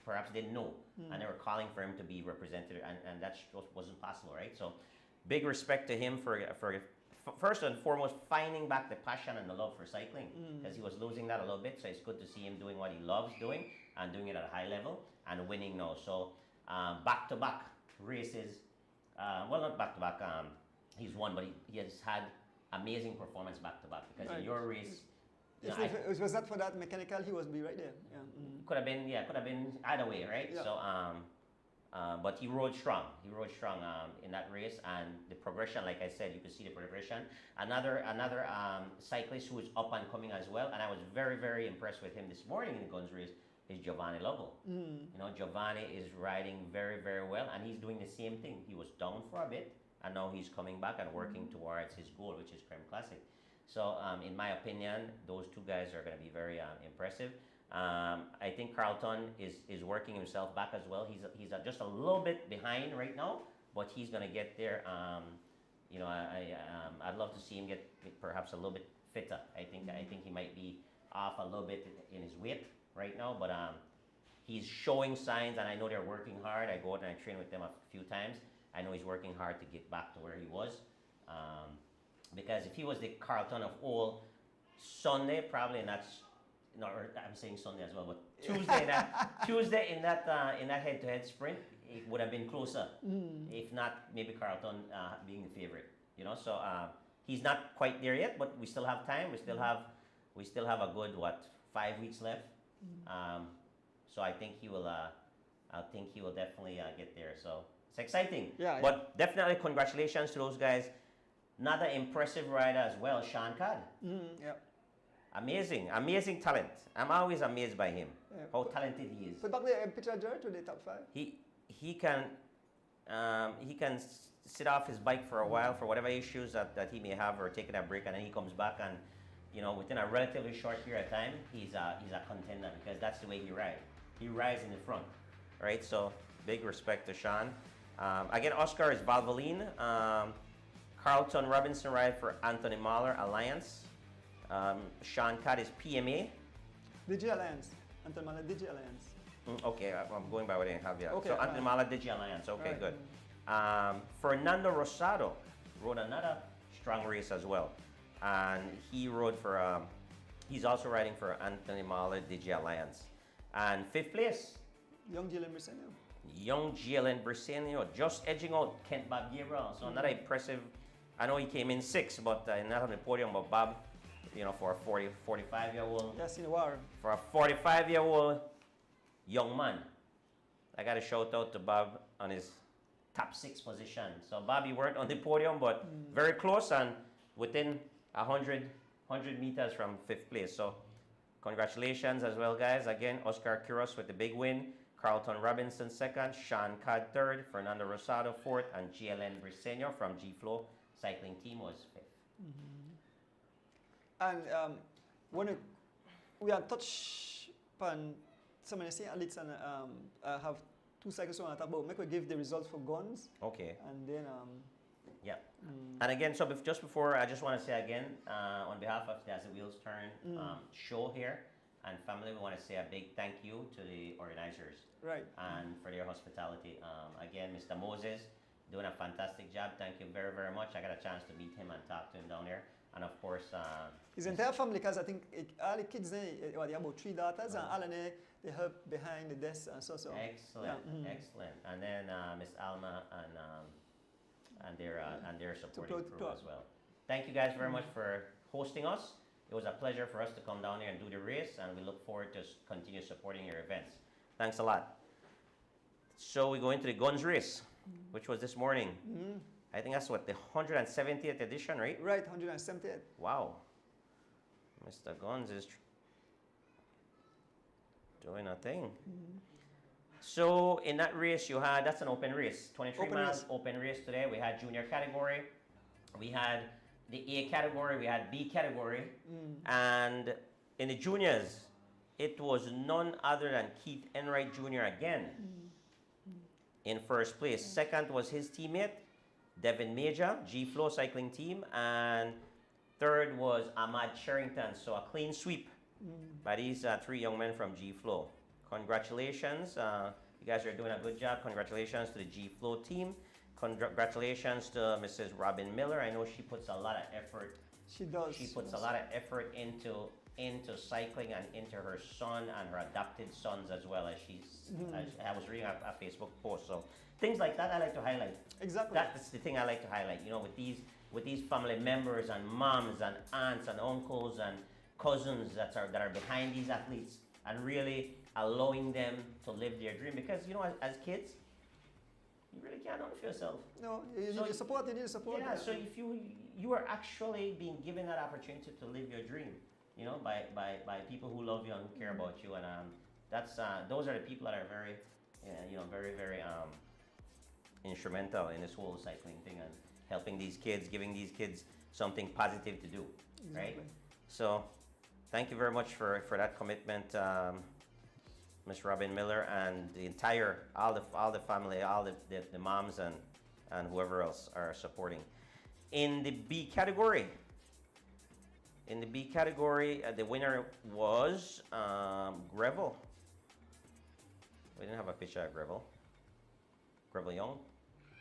perhaps didn't know, and they were calling for him to be represented, and that just wasn't possible, right? So big respect to him for first and foremost finding back the passion and the love for cycling, because he was losing that a little bit. So it's good to see him doing what he loves doing and doing it at a high level and winning now. So back-to-back races. Well, not back-to-back. He's won, but he has had amazing performance back-to-back, because in your race, you know, If it was not for that mechanical, he would be right there. Yeah. could have been either way, right? Yeah. So but he rode strong. In that race, and the progression, like I said, you could see the progression. Another cyclist who is up and coming as well, and I was very, very impressed with him this morning in the Guns race, is Giovanni Lovell. You know, Giovanni is riding very, very well, and he's doing the same thing. He was down for a bit, and now he's coming back and working towards his goal, which is Creme Classic. So in my opinion, those 2 guys are going to be very impressive. I think Carlton is working himself back as well. He's just a little bit behind right now, but he's going to get there. You know, I'd love to see him get perhaps a little bit fitter. I think he might be off a little bit in his weight right now, but he's showing signs, and I know they're working hard. I go out and I train with them a few times. I know he's working hard to get back to where he was, because if he was the Carlton of old, Sunday probably, and that's, no, or I'm saying Sunday as well, but Tuesday in that head-to-head sprint, it would have been closer. If not, maybe Carlton being the favorite. You know, so he's not quite there yet, but we still have time. We we still have a good 5 weeks left. So I think he will. I think he will definitely get there. So it's exciting. Yeah, But definitely congratulations to those guys. Another impressive rider as well, Sean Codd. Yeah. Amazing talent. I'm always amazed by him. Yeah. How talented he is. Put back the picture, Jared, to the top 5. He can sit off his bike for a while for whatever issues that he may have, or taking a break, and then he comes back, and within a relatively short period of time, he's a contender, because that's the way he rides. He rides in the front, right? So big respect to Sean. Again, Oscar is Valvoline. Carlton Robinson ride for Anthony Mahler Alliance. Sean Codd is PMA. Digi Alliance. Anthony Mahler, Digi Alliance. Okay, I'm going by what I have here. Okay, So Anthony Mahler Digi Alliance. Okay, right. good. Fernando Rosado rode another strong race as well, and he rode for. He's also riding for Anthony Mahler Digi Alliance, and 5th place. Young Jalen Briseño. Young Jalen Briseño, just edging out Kent Bob Gabriel. So another impressive. I know he came in 6th, but not on the podium. But Bob, for a 45-year-old. Yes, in the war. For a 45-year-old young man, I got to shout out to Bob on his top 6 position. So Bob, you weren't on the podium, but very close and within 100 meters from 5th place. So congratulations as well, guys. Again, Oscar Quiros with the big win. Carlton Robinson 2nd, Sean Codd 3rd, Fernando Rosado 4th, and GLN Briseño from G-Flow Cycling Team was 5th. And when we are touched upon some of the same athletes, and I have 2 cycles I want to talk about. Make we give the results for guns, Okay. and then Yeah. And again, so just before, I just want to say again, on behalf of the As the Wheels Turn show here and family, we want to say a big thank you to the organizers right. and for their hospitality. Again, Mr. Moses, doing a fantastic job. Thank you very, very much. I got a chance to meet him and talk to him down there. And of course, His entire family, because I think all the kids there, they have about 3 daughters, and all of them, they help behind the desk and so. excellent, Yeah, excellent. And then Miss Alma and their supporting crew as well. Thank you guys very much for hosting us. It was a pleasure for us to come down here and do the race, and we look forward to continue supporting your events. Thanks a lot. So we go into the guns race, which was this morning. I think that's the 170th edition, right? Right, 178. Wow. Mr. Guns is doing a thing. So in that race you had, that's an open race, 23 Open miles race. open race today. We had junior category, we had the A category, we had B category, and in the juniors, it was none other than Keith Enright Jr. again in first place. Second was his teammate, Devin Major, G-Flow Cycling Team, and third was Ahmad Sherrington. So a clean sweep by these 3 young men from G-Flow. Congratulations. You guys are doing a good job. Congratulations to the G-Flow team. Congratulations to Mrs. Robin Miller. I know she puts a lot of effort. She does. She puts a lot of effort into cycling and into her son and her adopted sons as well, as I was reading a Facebook post. So things like that I like to highlight. Exactly. That's the thing I like to highlight. With these family members and moms and aunts and uncles and cousins that are behind these athletes, and really allowing them to live their dream. Because as kids, you really can't do it for yourself. No, you So need support. You need support. Yeah, so if you are actually being given that opportunity to live your dream, by people who love you and who care about you, and those are the people that are very, very, very instrumental in this whole cycling thing and helping these kids, giving these kids something positive to do, right? Exactly. So, thank you very much for that commitment, Ms. Robin Miller, and the entire all the family, all the moms and whoever else are supporting. In the B category, the winner was Greville. We didn't have a picture of Greville. Greville Young.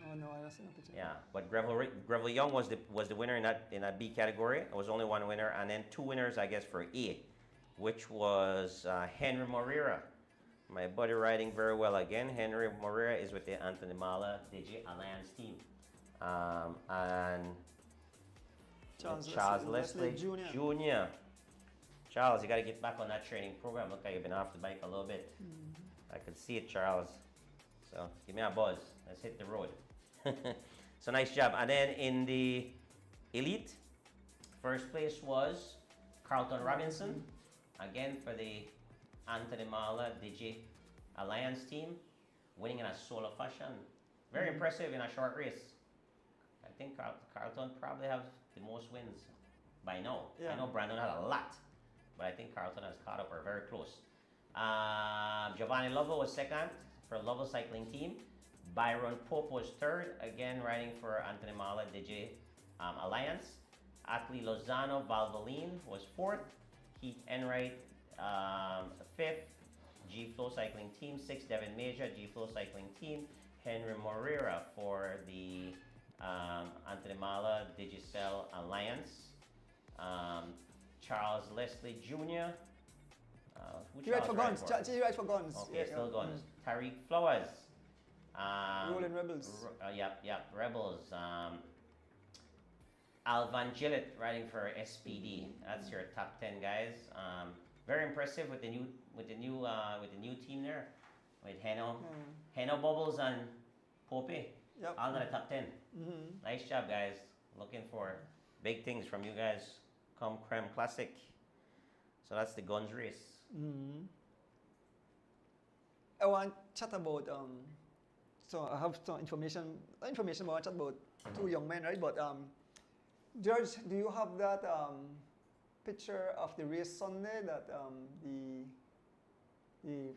Oh no, I don't see no picture. Yeah, but Greville Young was the winner in that B category. It was only 1 winner, and then 2 winners, I guess, for A, which was Henry Moreira, my buddy, riding very well again. Henry Moreira is with the Anthony Mahler Digi Alliance team, and Charles Leslie Jr. Charles, you got to get back on that training program. Look like you've been off the bike a little bit. I could see it, Charles. So give me a buzz. Let's hit the road. So nice job. And then in the elite, first place was Carlton Robinson. Again for the Anthony Marla Digi Alliance team, winning in a solo fashion. Very impressive in a short race. I think Carlton probably have the most wins by now. Yeah. I know Brandon had a lot, but I think Carlton has caught up or very close. Giovanni Lovell was second for Lovell Cycling Team. Byron Pope was third, again riding for Anthony Marla DJ Alliance. Atlee Lozano Valvoline was fourth. Keith Enright fifth. G Flow Cycling Team. Sixth, Devin Major, G Flow Cycling Team. Henry Moreira for the Anthony Marla Digicel Alliance. Charles Leslie Jr. He rides for Guns. He rides for Guns. Okay, still Guns. Tariq Flowers. Rolling Rebels. Yep, Rebels. Alvan Gillett riding for SPD. That's your top 10 guys. Very impressive with the new team there, with Heno Bubbles and Pope. Yep. All in the top 10. Nice job, guys. Looking for big things from you guys come Creme Classic. So that's the Guns race. I want to chat about so I have some information but I want to chat about two young men, right? But George, do you have that picture of the race Sunday, that the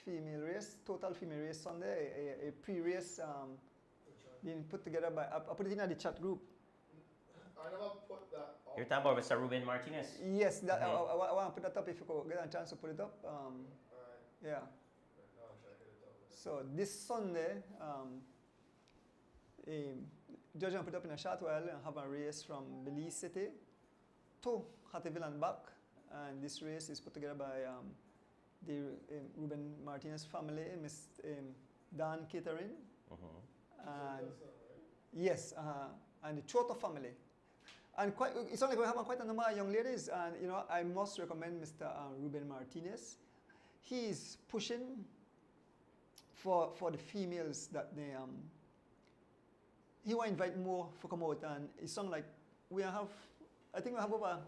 female race, total female race Sunday, a pre-race being put together by, I put it in the chat group. I never put that up. You're talking about Mr. Ruben Martinez? Yes, that, I want to put that up if you could get a chance to put it up. Alright. Yeah. No, I'm trying to get it up. So this Sunday, George will put up in a short while and have a race from Belize City to Hattieville and back. And this race is put together by the Ruben Martinez family, Miss Dan Catering. And yes, and the Choto family. And it's only going to have quite a number of young ladies. And you know, I must recommend Mr. Ruben Martinez. He is pushing for the females that they he will invite more to come out, and it sounds like I think we have over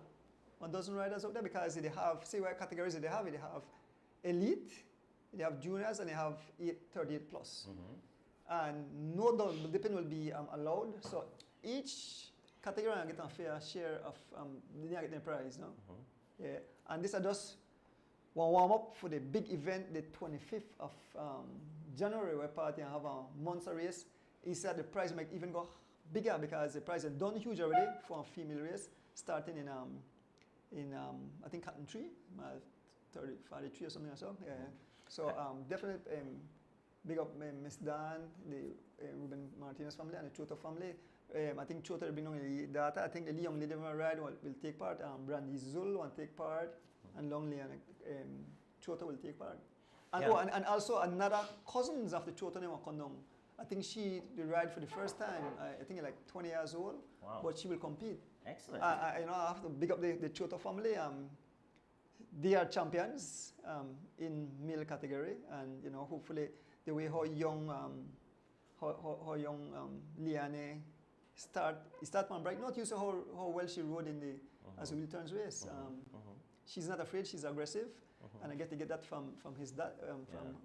1,000 riders out there, because they have, see what categories they have. They have elite, they have juniors, and they have 38 plus. And no double dipping will be allowed. So each category will get a fair share of they get the prize, no? Yeah, and this is just one warm up for the big event, the 25th of January, where party and have a monster race. He said the prize might even go bigger, because the prize is done huge already for a female race, starting in I think Cotton Tree, 43 or something or so. Yeah. So definitely big up Miss Dan, the Ruben Martinez family, and the Choto family. I think Choto will bring on the data. I think the young lady will ride will take part. Brandy Zul will take part, and Longley and Choto will take part. And and also another cousins of the Choto name will come down. I think she will ride for the first time. I think like 20 years old, but she will compete. Excellent. I have to big up the Choto family. They are champions in male category, and you know, hopefully the way how young Liane start from bright. Not used to how well she rode in the as a returns race. She's not afraid. She's aggressive. And I get to get that from his dad,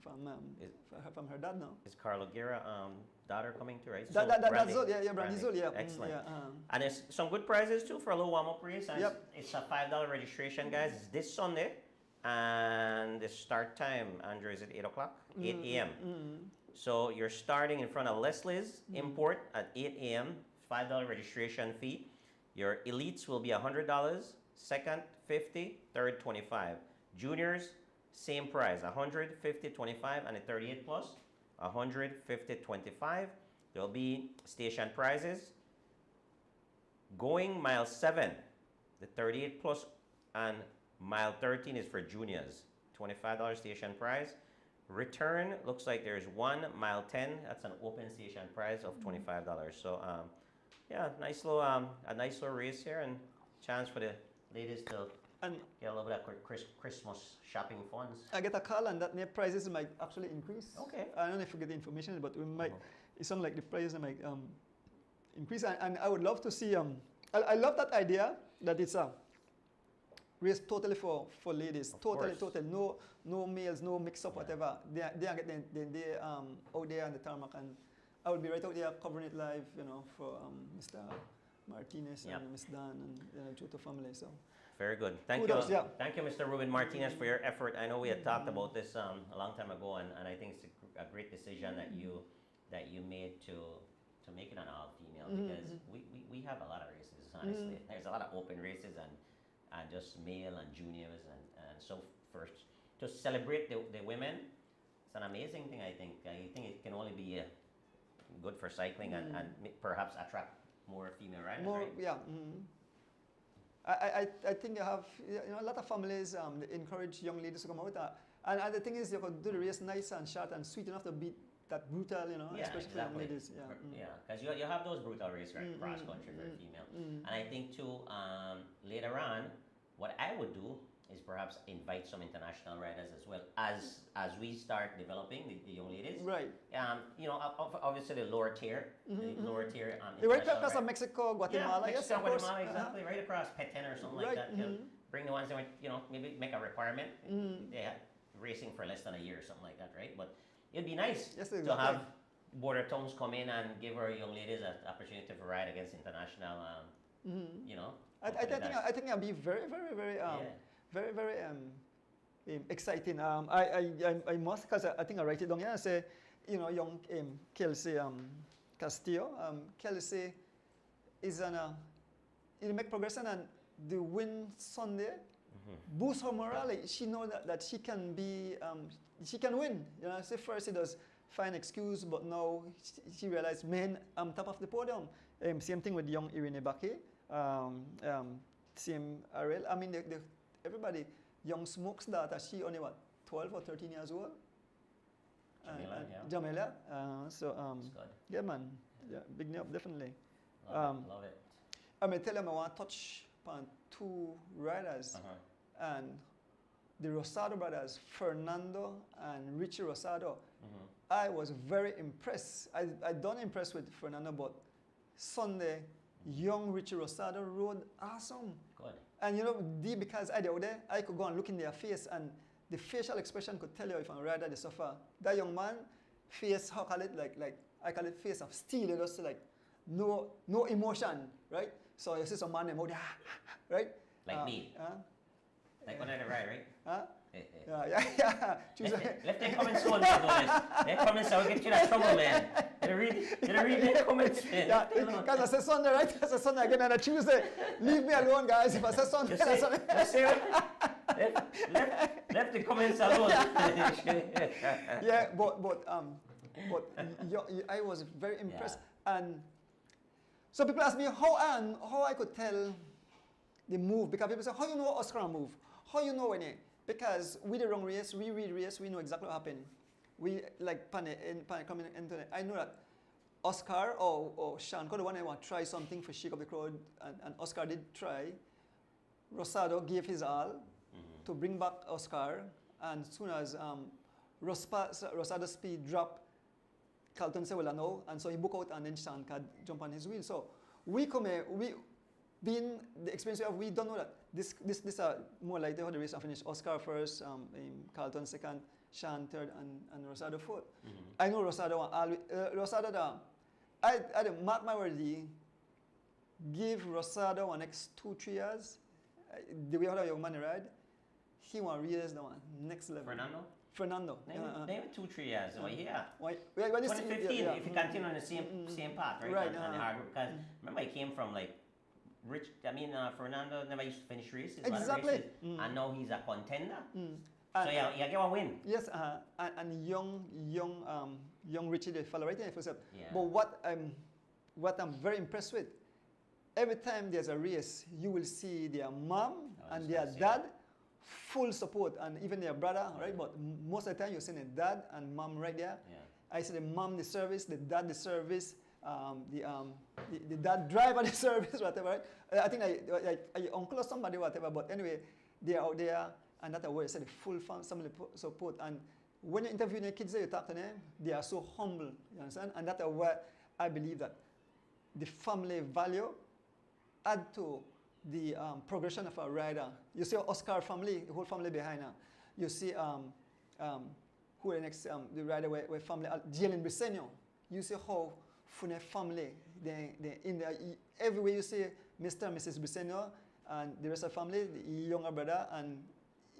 from her dad now. Is Carlo Guerra daughter coming too, right? That's Zul, yeah, Brandy Zul, yeah. Excellent. Yeah, and there's some good prizes too for a little warm-up race. And Yep. it's a $5 registration, guys. It's this Sunday, and the start time, Andrew, is it 8 o'clock? 8 a.m. So you're starting in front of Leslie's Import at 8 a.m. $5 registration fee. Your elites will be $100. Second, $50. Third, $25. Juniors, same price, $100, $50, $25, and the 38 plus, $100, $50, $25. There'll be station prizes. Going mile 7, the 38 plus, and mile 13 is for juniors, $25 station prize. Return, looks like there's one, mile 10, that's an open station prize of $25. So yeah, a nice little race here, and chance for the ladies to And Get a little bit of Christmas shopping funds. I get a call and that their prices might actually increase. Okay. I don't know if you get the information, but we might. It sounds like the prices might increase, and I would love to see. I love that idea that it's a race totally for ladies. Of Totally, course. totally. No males, no mix up, whatever. They are getting out there on the tarmac, and I will be right out there covering it live, you know, for Mr. Martinez Yep. and Miss Dan and the Juto family. So. Very good. Thank Kudos, you. yeah. Thank you, Mr. Ruben Martinez, for your effort. I know we had talked about this a long time ago, and I think it's a great decision that you made to make it an all-female, because we have a lot of races, honestly. There's a lot of open races and just male and juniors and so first. To celebrate the women, it's an amazing thing, I think. I think it can only be good for cycling and perhaps attract more female riders, More, right? yeah. I think you have a lot of families they encourage young ladies to come out, and the thing is you could do the race nice and short and sweet enough to beat that brutal, Yeah, especially for young exactly. ladies. Yeah. Yeah, because you have those brutal races cross country for female, and I think too later on, what I would do is perhaps invite some international riders as well as we start developing the young ladies. Right. Obviously the lower tier, the lower tier. Right international across riders. Mexico, Guatemala, yeah, yes, Mexico, of course. Guatemala, exactly, right across Petén or something like Right, that. Bring the ones that went, maybe make a requirement. They had racing for less than a year or something like that, right? But it'd be nice Yes, to exactly. have border towns come in and give our young ladies an opportunity to ride against international, I think it'll be very, very, very, very, very exciting. I must, because I think I write it down here. I say, young Kelsey Castillo. Kelsey is he'll make progression, and the win Sunday boost her morale. She knows that she can be, she can win. Say first she does find excuse, but now she realized, man, I'm top of the podium. Same thing with young Irene Bake. Same Ariel. I mean, everybody. Young Smoke's daughter, she only 12 or 13 years old. Jamila. So It's good. yeah, man. Yeah, big me up definitely. Love it. I may tell them I want to touch upon two riders, and the Rosado brothers, Fernando and Richie Rosado. I was very impressed. I don't impressed with Fernando, but Sunday, young Richie Rosado rode awesome. Good. And because I there, I could go and look in their face, and the facial expression could tell you if I'm a rider they suffer. That young man, face, how call it, like I call it face of steel, just like no emotion, right? So you see some man out there, right? Like me. Like when I ride, right? Huh? Hey. Yeah. Choose Left them comments on this. They comments will get you in trouble, man. Did I read the comments, man? Yeah, because I said Sunday, right? I said Sunday again, and a Tuesday. Leave me alone, guys. If I say Sunday, You I say Sunday. left the comments alone. Yeah, but I was very impressed, and so people ask me how I could tell the move, because people say, how you know Oscar move? How you know when it? Because we the wrong race, we read race, we know exactly what happened. We like coming into it. I know that Oscar or Sean, the one I want to try something for shake up the crowd, and Oscar did try. Rosado gave his all to bring back Oscar, and as soon as Rosado's speed dropped, Carlton said, well, I know, and so he booked out, and then Sean could jump on his wheel. So we come here, being the experience we have, we don't know that this are more like how the race are finished. Oscar first, Carlton second, Sean third, and Rosado fourth. I know Rosado I mark my word, give Rosado next 2-3 years, the way how the young man ride, he want raise the one next level. Fernando. Maybe 2-3 years. Oh, yeah. When 2015, yeah. if you continue on the same path, right? Right, And hard work. Because remember, he came from like Fernando never used to finish races. Exactly. And now he's a contender. And, So yeah, get one win. Yes, and young Richie, the fellow right there, for Yeah. But what I'm very impressed with, every time there's a race, you will see their mom and their dad full support, and even their brother, right? But most of the time, you see the dad and mom right there. Yeah. I see the mom the service, the dad the service, the dad driver the service, whatever. Right? I think like uncle or somebody, whatever. But anyway, they are out there, and that's where I said the full family support. And when you interview the kids, you talk to them, they are so humble, you understand? And that's where I believe that the family value add to the progression of a rider. You see Oscar family, the whole family behind her. You see who the next the rider where family Jalen Briseño. You see how Fune family they in the everywhere you see Mr. and Mrs. Briseño and the rest of the family, the younger brother, and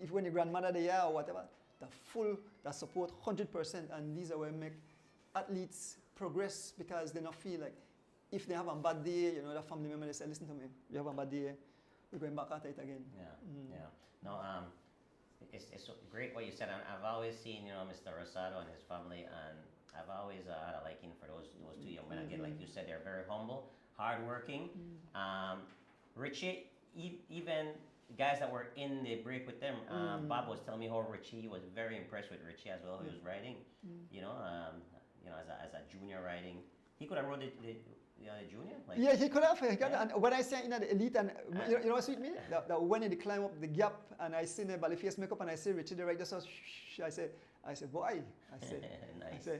if when the grandmother they are or whatever, the support 100%, and these are where make athletes progress because they not feel like if they have a bad day, you know, the family member they say, listen to me, you have a bad day, we're going back at it again. Yeah, yeah. No, it's so great what you said. I've always seen, you know, Mr. Rosado and his family, and I've always had a liking for those two young men. Again, like you said, they're very humble, hardworking. Richie, even guys that were in the break with them, Bob was telling me how Richie, he was very impressed with Richie as well. He was riding, you know, as a junior riding. He could have rode the junior? Like, yeah, he could have. And when I say in the elite, and you know what's with me? That when they climb up the gap, and I see the Balifias makeup, and I see Richie the rider, so I say, boy, I say, nice. I say,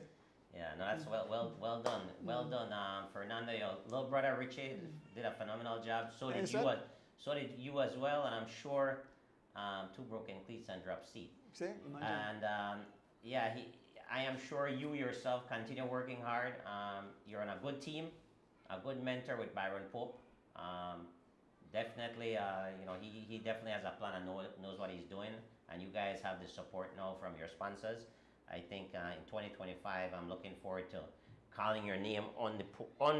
yeah, no, that's well done. Well done, Fernando. Your little brother Richie did a phenomenal job. So did you as well, and I'm sure 2 broken cleats and drop seat. See, imagine. And yeah, I am sure you yourself continue working hard. You're on a good team, a good mentor with Byron Pope. Definitely, you know, he definitely has a plan and knows what he's doing. And you guys have the support now from your sponsors. I think in 2025, I'm looking forward to calling your name on the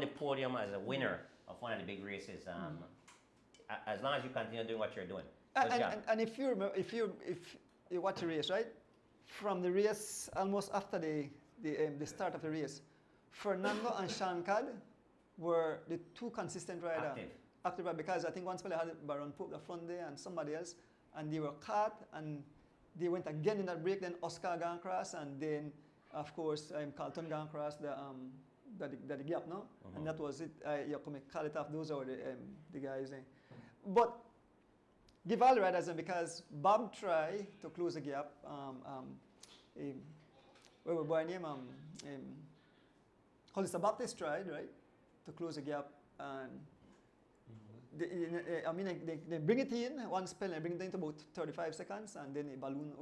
podium as a winner of one of the big races. As long as you continue doing what you're doing. And if you remember, if you watch the race, right, from the race almost after the start of the race, Fernando and Sean Cad were the 2 consistent riders. Active, because I think one spell had Baron Pope the front there and somebody else, and they were caught and they went again in that break. Then Oscar gone across, and then of course Carlton gone across the gap, no, and that was it. You can call it off. Those are the guys. But give all the riders because Bob tried to close the gap. What was boy name? Hollister Baptist tried, right, to close the gap, and they bring it in one spell, and bring it in to about 35 seconds, and then a balloon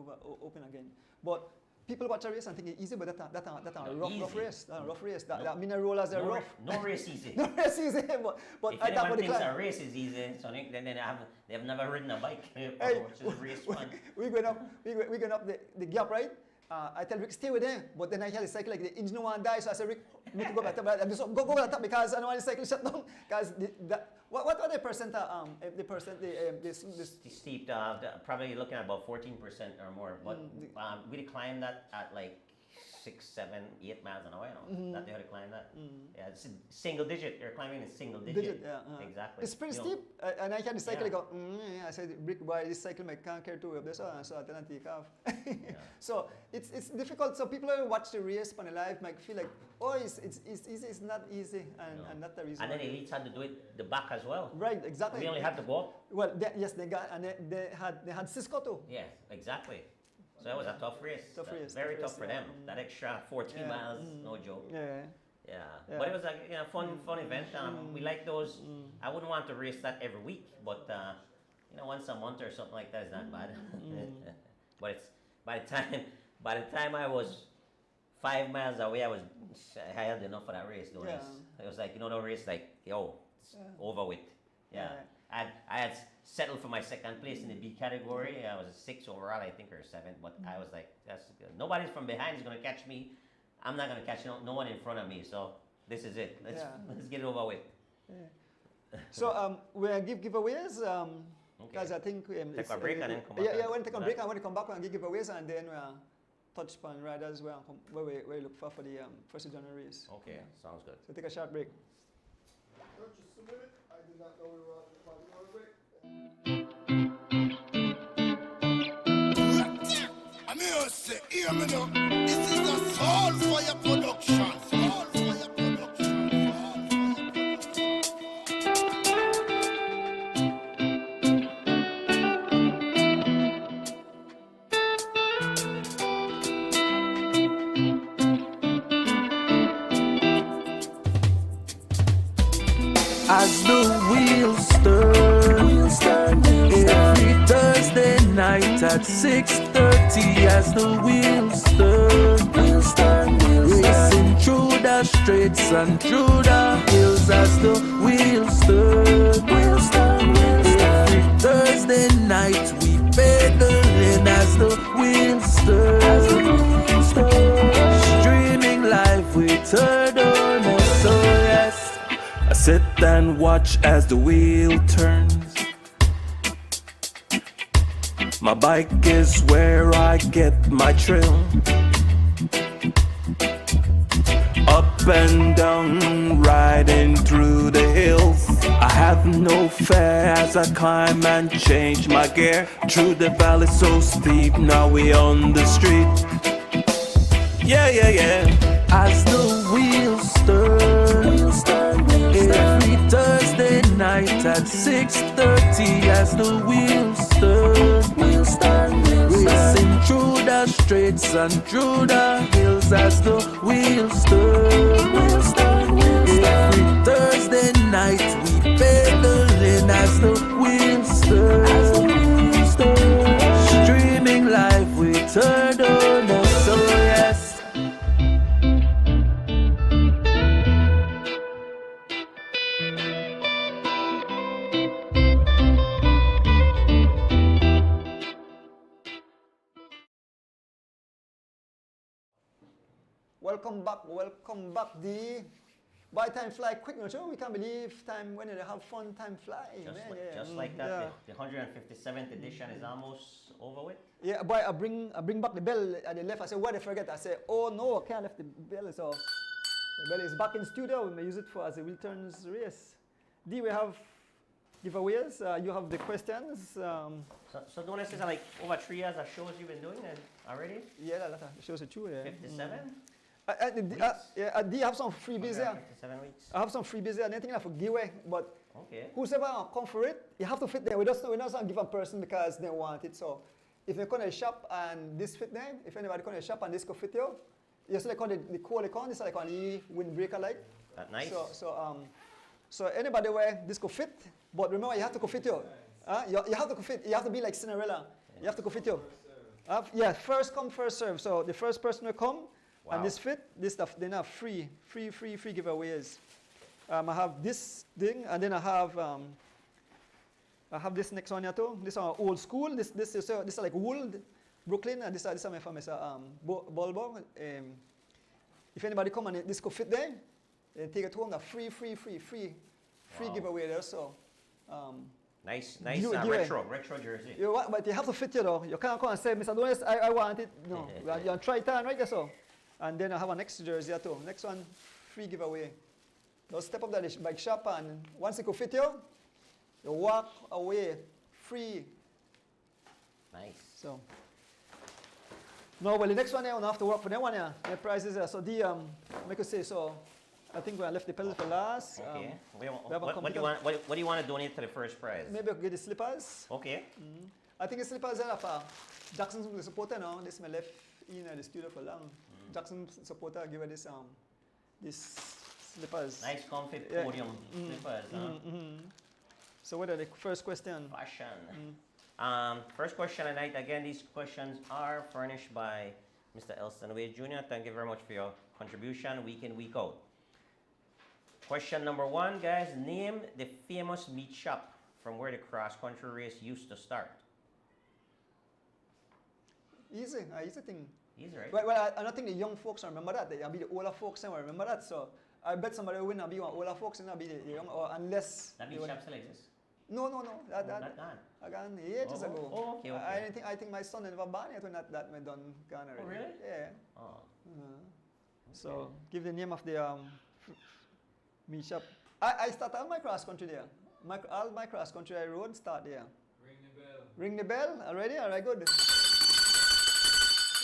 open again. But people watch a race and think it's easy, but that's a rough race. That's a rough race. That mean the rollers are rough. No race easy. No race easy. But if anyone thinks a race is easy, so then they have never ridden a bike. Hey, race one. We're going up the gap, right? I tell Rick, stay with them. But then I hear the cycle like the engine one die, so I say, Rick, need to go back. Go to the top because I don't want the cycle shut down. Because what are the percent? The steep, probably looking at about 14% or more. But we climbed that at like 6, 7, 8 miles an hour. You know, not how to climb that. Yeah, it's single digit. You're climbing in single digit. Exactly. It's pretty steep. And I hear the cycle go. I said, Rick, why this cycle I can't carry 2 of this? So I tell them take off. So it's difficult. So people who watch the race on the live might feel like, oh, it's easy. It's not easy, and that's the reason. And then elites had to do it the back as well. Right, exactly. We only had to go up. Well, yes, they got, and they had Cisco too. Yes, exactly. So it was a tough race. Very tough for them. That extra 14 miles, no joke. Yeah. But it was a fun event. We like those. I wouldn't want to race that every week, but once a month or something like that is not bad. But it's by the time I was 5 miles away, I had enough of that race. It was like the race like it's over with. Yeah. I had settled for my second place in the B category. I was a 6 overall, I think, or 7. But I was like, nobody's from behind is going to catch me. I'm not going to catch no one in front of me. So this is it. Let's get it over with. Yeah. So we'll give giveaways. Because I think take a break and then come back. Yeah, we'll take a break and when we come back, we'll give giveaways, and then we'll touch upon riders where we look for the first of January race. Okay, sounds good. So take a short break. Just a minute. I did not know we were on the break. I'm here to say, hear me now. This is a Soul Fire production. Soul Fire production. as the wheels turn. Every Thursday night at 6:30 as the wheels turn. Racing through the streets and through the hills as the wheels turn. Every Thursday night we pedaling as the wheels turn. Streaming live with Turtle, so yes. I sit and watch as the wheel turns. My bike is where I get my thrill. Up and down, riding through the hills. I have no fear as I climb and change my gear. Through the valley so steep, now we on the street. Yeah. As the wheels turn. Every Thursday night at 6:30 as the wheels turn. Racing through the streets and through the hills as the wheels turn. Every Thursday night we pedaling as the wheels turn. Streaming live with Turtle, so yes. Welcome back. By time fly quick, no? We can't believe time when they have fun, time fly. Just like that, the 157th edition is almost over with. Yeah, boy, I bring back the bell at the left. I say, what did I forget? I say, oh no, I can't left the bell. So the bell is back in studio. We may use it for as a wheel turns race. We have giveaways. You have the questions. So don't this is like over 3 years of shows you've been doing already? Yeah, that shows it too. Yeah. 57? Do you have some freebies there? 57 weeks. I have some freebies there. Anything for giveaway, but Okay. whosoever come for it, you have to fit there. We're not give a person because they want it. So if you come to the shop and this fit there, if anybody come to the shop and this could fit you, you select on the code account, this is like on the windbreaker light. That's nice. So anybody where this could fit, but remember you have to go fit you. You have to go fit. You have to be like Cinderella. You have to go fit you. Yeah, first come, first serve. So the first person will come. Wow. And this fit, this stuff, then I have free giveaways. I have this thing, and then I have this next one here too. This is old school. This is like wool, Brooklyn, and this is my famous Bulbo. If anybody come and this could fit there, take it home. The free giveaway there. So. Nice retro jersey. But you have to fit it though. You can't come and say, Mr. Donis, I want it. No, you try it on right there so. And then I have a next jersey too. Next one, free giveaway. Just step up to the bike shop and once it could fit you, you walk away free. Nice. So. No, well the next one I don't have to work for that one here. The prizes there. So make us say so. I think we left the pedal for last. Okay. What do you want to donate to the first prize? Maybe I'll get the slippers. Okay. I think the slippers are for Jackson the supporter now. This my left in the studio for long. Jackson supporter give her this slippers. Nice comfy podium slippers. So what are the first question? Fashion. First question tonight. Again, these questions are furnished by Mr. Elston Wade Jr. Thank you very much for your contribution week in, week out. Question number 1, guys. Name the famous meat shop from where the cross-country race used to start. Easy thing. Easy, right? Well, I don't think the young folks remember that. They'll be the older folks and remember that. So I bet somebody will not be one older folks and not be the young, or unless. That meat shop still exists? No. That gone. I gone ages ago. Oh, okay. I think my son never born yet when that went done gone already. Oh, really? Yeah. Oh. So give the name of the meat shop. I start all my cross country there. All my cross country I rode start there. Ring the bell already? Alright, good.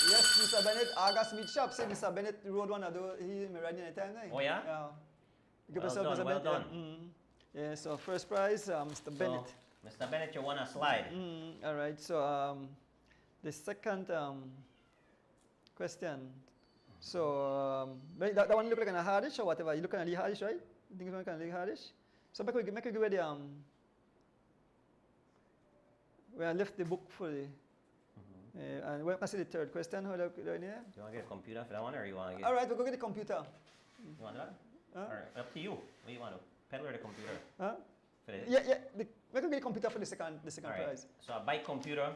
Yes, Mr. Bennett, August meat shop. Say Mr. Bennett rode one. He me riding anytime. Oh yeah? Yeah. Give Well yourself done, Mr. well Bennett. done. Yeah, so first prize, Mr. Bennett. Mr. Bennett, you won a slide. All right, so the second question. So that one look like a hardish or whatever. You look at a hardish, right? You think it's kind of hardish? So make we give it the when I left the book for the and we can see the third question. How do I do it here? Do you want to get a computer for that one, or you want to get? All right, we'll go get the computer. You want that? Huh? All right, up to you. What do you want to? Pedal or the computer? Huh? For the, Yeah. We can get the computer for the second All right. prize. So I buy computer.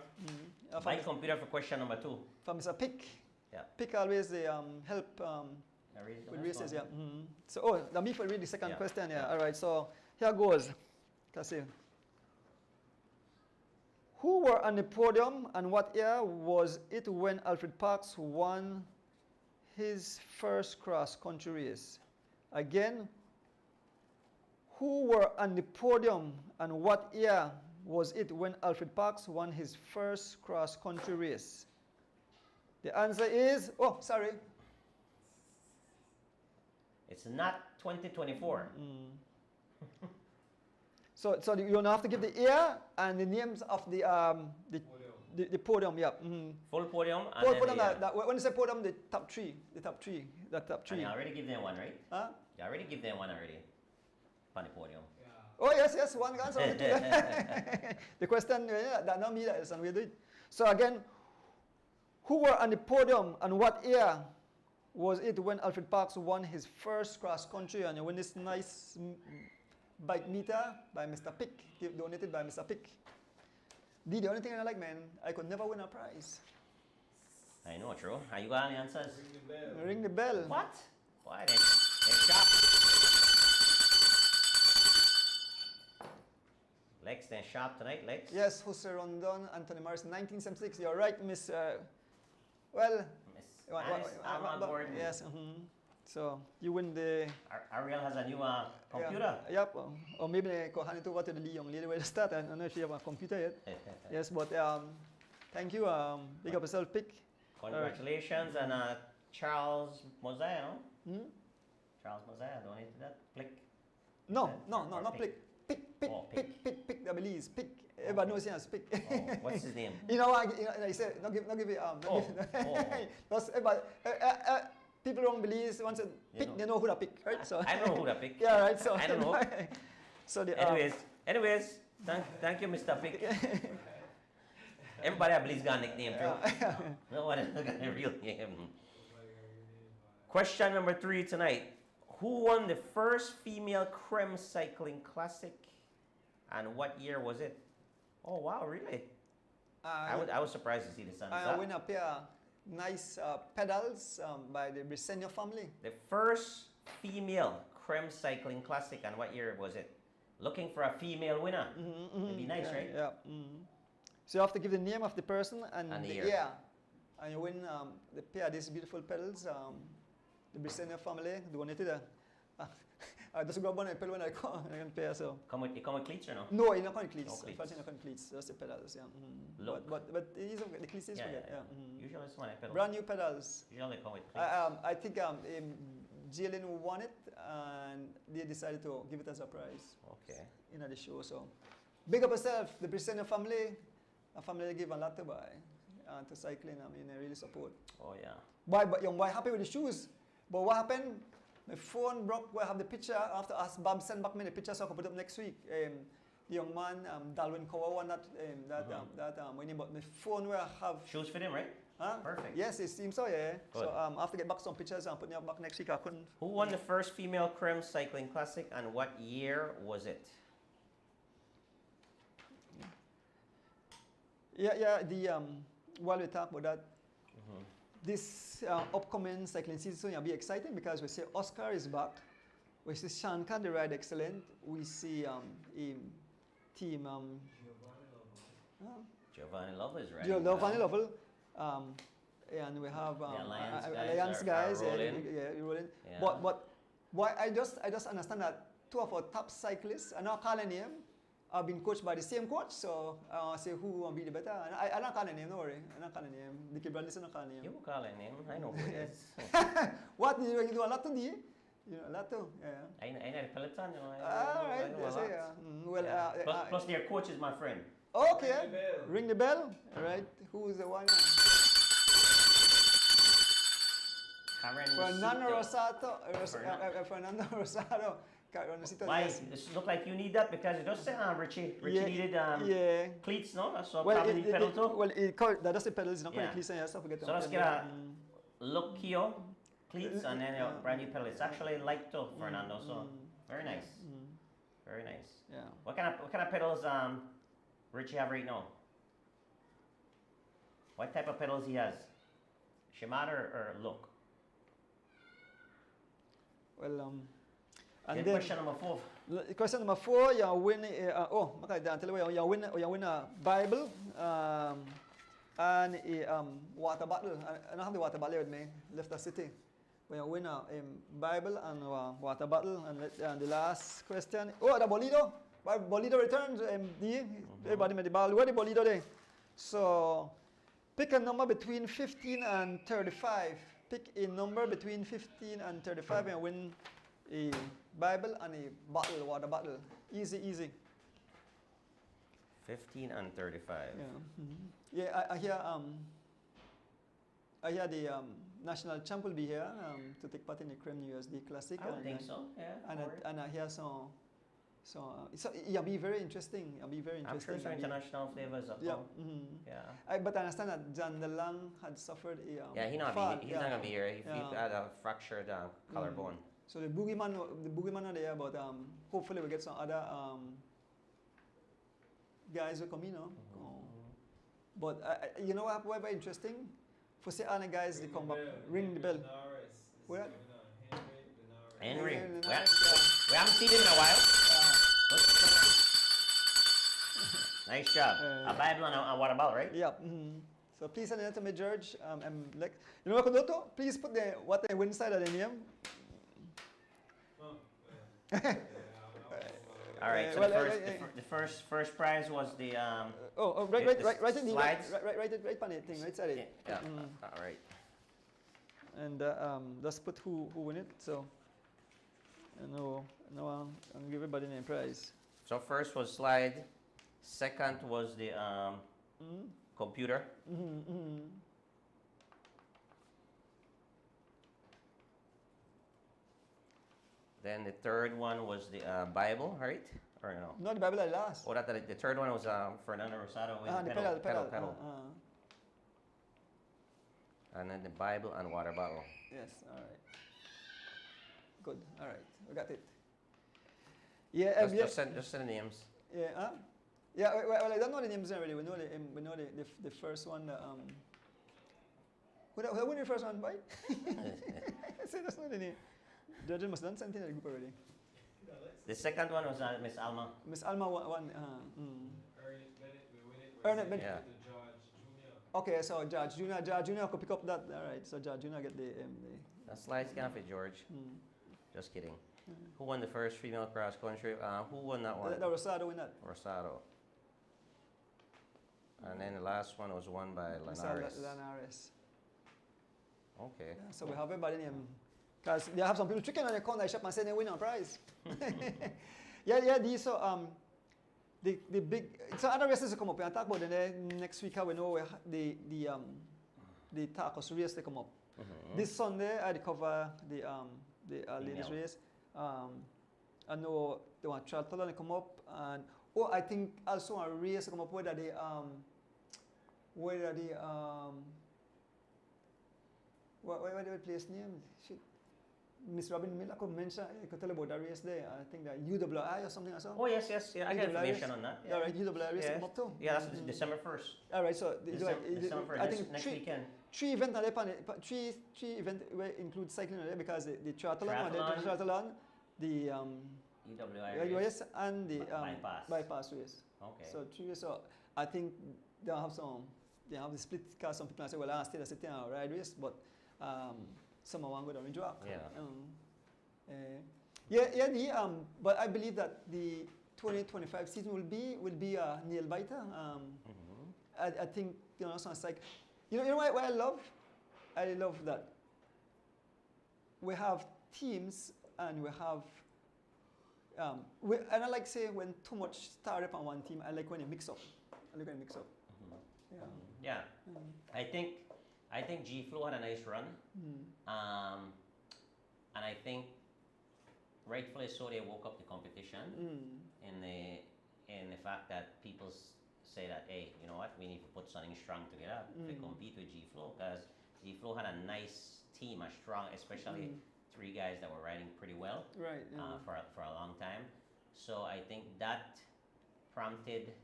Buy computer for question number 2. From Mr. Pick. Yeah. Pick always the help I read it with on this races. one. Yeah. So now me for read the second Yeah. question. Yeah. All right. So here goes. Kasi. Who were on the podium and what year was it when Alfred Parks won his first cross-country race? Again, who were on the podium and what year was it when Alfred Parks won his first cross-country race? The answer is, oh, sorry. It's not 2024. So you don't have to give the year and the names of the podium. Yeah. Full podium. And Podium. then the, When you say podium, the top three. and you already give them one, right? Huh? You already give them one already. On the podium. Oh yes, one answer. The question, that not me, that is, and we do it. So again, who were on the podium and what year was it when Alfred Parks won his first cross country? And you win this nice bike meter by Mr. Pick, donated by Mr. Pick. The only thing I like, man, I could never win a prize. I know, true. Are you got any answers? Ring the bell. What? Why then? Shop. Lex, then shop tonight, Lex. Yes, Jose Rondon, Anthony Morris, 1976. You're right, Miss. Well, Miss Alice Alma Gordon. yes. So you win the. Ariel has a new computer. Yeah, yep. Or maybe they could hand it over to the young lady where to start. I don't know if she have a computer yet. Yes, but thank you. Big up yourself, Pick. Congratulations, and Charles Mosiah, no? Charles Mosiah donated that. Click. No, Or not Pick. Pick. Oh, Pick. The Belize. Pick. Everybody knows him as Pick. Oh, what's his name? You know, I said, not give it. Because people don't believe once Pick, they know who to pick, right? So I know who to pick. yeah, right. So I don't know. So the Anyways, thank you, Mr. Pick. Everybody at Belize got a nickname too. No one got a real name. Question number 3 tonight. Who won the first female Creme Cycling Classic, and what year was it? Oh wow, really? I was surprised to see this answer. I win a pair of nice pedals by the Briseño family. The first female Creme Cycling Classic, and what year was it? Looking for a female winner. It'd be nice, right? Yeah. So you have to give the name of the person and And the the year. year. And you win the pair of these beautiful pedals. The Briseño family donated I just grab one and pedal when I can pay. So. You come with cleats or no? No, you're not going to cleats. No cleats. Unfortunately, not going to cleats. Just the pedals, yeah. Look. But it is okay. The cleats is Yeah, okay. yeah. Usually it's when I pedal. Brand new pedals. Usually they come with cleats. I think Jalen won it and they decided to give it as a prize Okay. in the show. So big up yourself, the Briseño family. A family they give a lot to buy to cycling. I mean, they really support. Oh yeah. But young boy happy with the shoes. But what happened? My phone broke. I have the picture. I have to ask Bob send back me the picture so I can put it up next week. The young man, Dalwin Cower won that winning. But my phone where I have. Shoes fit him, right? Huh? Perfect. Yes, it seems so. Yeah. Good. So I have to get back some pictures and put them back next week. I couldn't. Who won the first female Creme Cycling Classic, and what year was it? Yeah. While we talk about that, this upcoming cycling season will be exciting because we see Oscar is back. We see Shanka, the ride excellent. We see team Giovanni Lovell is right. Giovanni Lovell. And we have Alliance guys guys. are rolling. Rolling. Yeah. But why I just understand that 2 of our top cyclists, I'm not calling name, have been coached by the same coach. So I say who will be the better. And I'm not calling name, don't worry. I'm not calling name. Dickie Bradley is not calling name. You will call him name. I know who it is. What did you do a lot today? You know, a lot too. Yeah. I know the peloton. You know, All right. I know a Yes, lot. yeah. Well, Yeah. Plus their coach is my friend. okay. Ring the bell. All right. Who's the one? Karen Fernando Rosito. Rosato. Fernando Rosato. carry on the seat. Why? Yes. This look like you need that because it does say Richie Yeah, needed yeah. cleats, no? So Well, probably need pedal too. well, that does the pedals, not Yeah. cleats and stuff. Forget So them. let's get a look here, cleats, and then your brand new pedal. It's actually light too, Fernando. So very nice, very nice. Yeah. What kind of pedals Richie have right now? What type of pedals he has? Shimano or Look? Well, Then and then question number 4. question number 4, you win. Okay, tell you, you win a Bible and a water bottle. I don't have the water bottle with me. Left the city. When you win a Bible and a water bottle, and the last question. Oh, the Bolido. Bolido returns. Everybody made the ball. Where the Bolido there? So pick a number between 15 and 35. Pick a number between 15 and 35 and win a Bible and a bottle, water bottle. Easy, easy. 15 and 35. Yeah. Yeah, I hear the national champ will be here to take part in the Creme New Year's Day Classic. I would think so. Yeah. And I hear so it'll be very interesting. It'll be very I'm interesting. sure some international flavors of Yeah. come. Yeah. But I understand that John DeLang had suffered a Yeah, he's not gonna be here. He had a fractured collarbone. So the boogeyman are there, but hopefully we get some other guys will come in, no? But you know what very interesting? For say other guys they come back, ring the bell. Where? Henry, Henry we Linares, haven't seen him in a while. Nice job. A Bible and a water bottle, right? Yeah. So please send it to me, George. Like, you know what I could do? Please put what they win inside of the name. All right. So the first prize was the Write it, slides. write it, right on it thing, right side it. Yeah. All right. And just put who win it. So, no, I'll give everybody a prize. So first was slide. Second was the computer. Then the third one was the Bible, right? Or no? No, the Bible I last. Oh, the third one was Fernando Rosado with The the pedal. pedal. And then the Bible and water bottle. Yes, all right. Good, all right, we got it. Yeah, Just send the names. Yeah, yeah. Well, I don't know the names already. We know the first one. Who won the first one, boy? I said that's not the name. Judge must have done something in the group already. The second one was Miss Alma. Miss Alma won. Ernest Bennett, we win it. Ernest Bennett. Yeah. The George Jr. Okay, so Judge Junior could pick up that. All right, so Judge Junior get the That slide's kind of for George. Just kidding. Who won the first female cross country? Who won that one? the Rosado win that. Rosado. And then the last one was won by Linares. Linares. Okay. Yeah, so we have everybody name. Because they have some people tricking on the corner shop and saying they win a prize. These so the big so other races will come up and talk about the next week. We know the tacos race they come up. This Sunday I cover the ladies race. I know they want triathlon to come up and I think also a race to come up whether the what the place name? Shit. Miss Robin Miller could mention, could tell about the race there. I think that UWI or something or something. Oh yes, yeah, I got information on that. Yeah, right, UWI race come up too. Yeah, that's December 1st. All right, so December I think next weekend. three events are there. Three events include cycling there because the triathlon, the UWI race. race and the bypass race. Okay. So 3 races. So I think they have the split because some people say, well, I'll stay the city and ride race, but some want to go down the track. Yeah. But I believe that the 2025 season will be a nail biter. I think sounds like you know what I love? I love that we have teams and we have and I like say when too much star up on one team. I like when you mix up. Yeah. I think G Flow had a nice run. And I think rightfully so, they woke up the competition in the fact that people say that, hey, you know what, we need to put something strong together to compete with G Flow, because G Flow had a nice team, a strong, especially 3 guys that were riding pretty well Right. Yeah. for a long time. So I think that prompted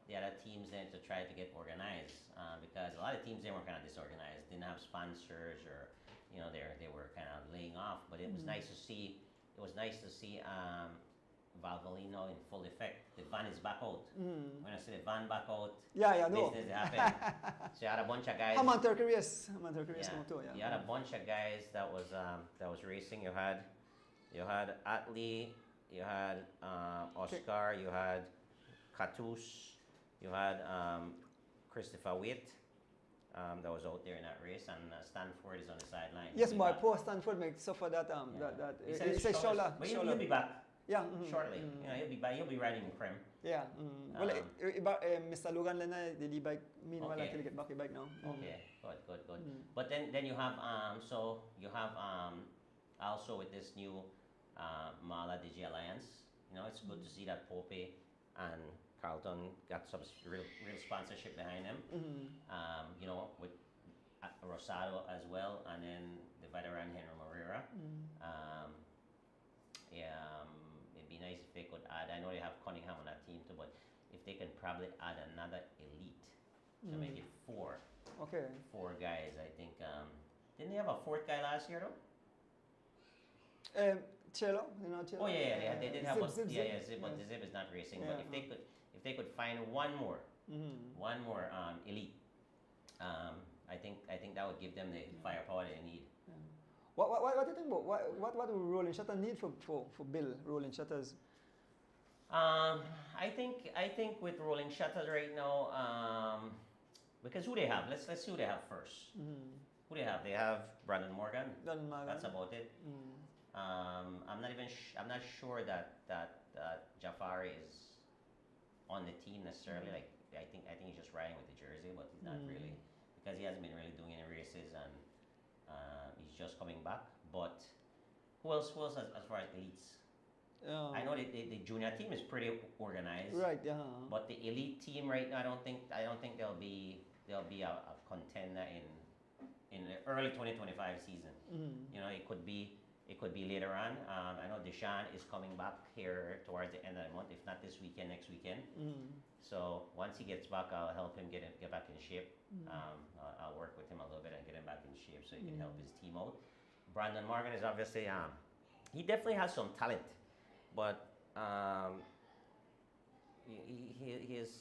the other teams then to try to get organized, because a lot of teams, they were kind of disorganized, didn't have sponsors, or you know, they were kind of laying off. But it was nice to see. It was nice to see Valvoline now in full effect. The van is back out. When I say the van back out, Yeah. No. business is happening. So you had a bunch of guys. Haman Turkey race. Haman Turkey race Yeah. come too. Yeah. You had a bunch of guys that was racing. You had Atlee, you had Oscar, you had Catus, you had Christopher Witt. That was out there in that race, and Stanford is on the sideline. Yes, He'll be my back. poor Stanford make suffer that Yeah. that He it said his says shoulders- shoulder. but he'll be back Yeah. shortly. You know, he'll be riding in Prem. Yeah. Well, Mr. Logan Lena, the e-bike. Meanwhile, Okay. until he get back the bike now. Okay, good. But then you have also with this new Mala Digi Alliance. You know, it's good to see that Pope and Carlton got some real sponsorship behind them. You know, with Rosado as well, and then the veteran Henry Moreira. It'd be nice if they could add. I know they have Cunningham on that team too, but if they can probably add another elite to make it 4 Okay. guys, I think. Didn't they have a 4th guy last year though? Cello, you know Cello. Oh yeah, they did have Zip, one. Zip, Zip. But the Zip is not racing. Yeah, But if they could find one more elite, I think that would give them the firepower they need. What do you think about what do rolling shutter need for Bill rolling shutters? I think with rolling shutters right now, because who they have? Let's see who they have first. Who they have? They have Brandon Morgan. That's about it. I'm not sure that Jafari is on the team necessarily. Like I think he's just riding with the jersey, but he's not really, because he hasn't been really doing any races, and he's just coming back. But who else as far as elites? I know the junior team is pretty organized. Right. Yeah. But the elite team right now, I don't think they'll be a contender in the early 2025 season. You know, it could be later on. I know Deshaun is coming back here towards the end of the month, if not this weekend, next weekend. So once he gets back, I'll help him get back in shape. I'll work with him a little bit and get him back in shape so he can help his team out. Brandon Morgan is obviously he definitely has some talent, but he's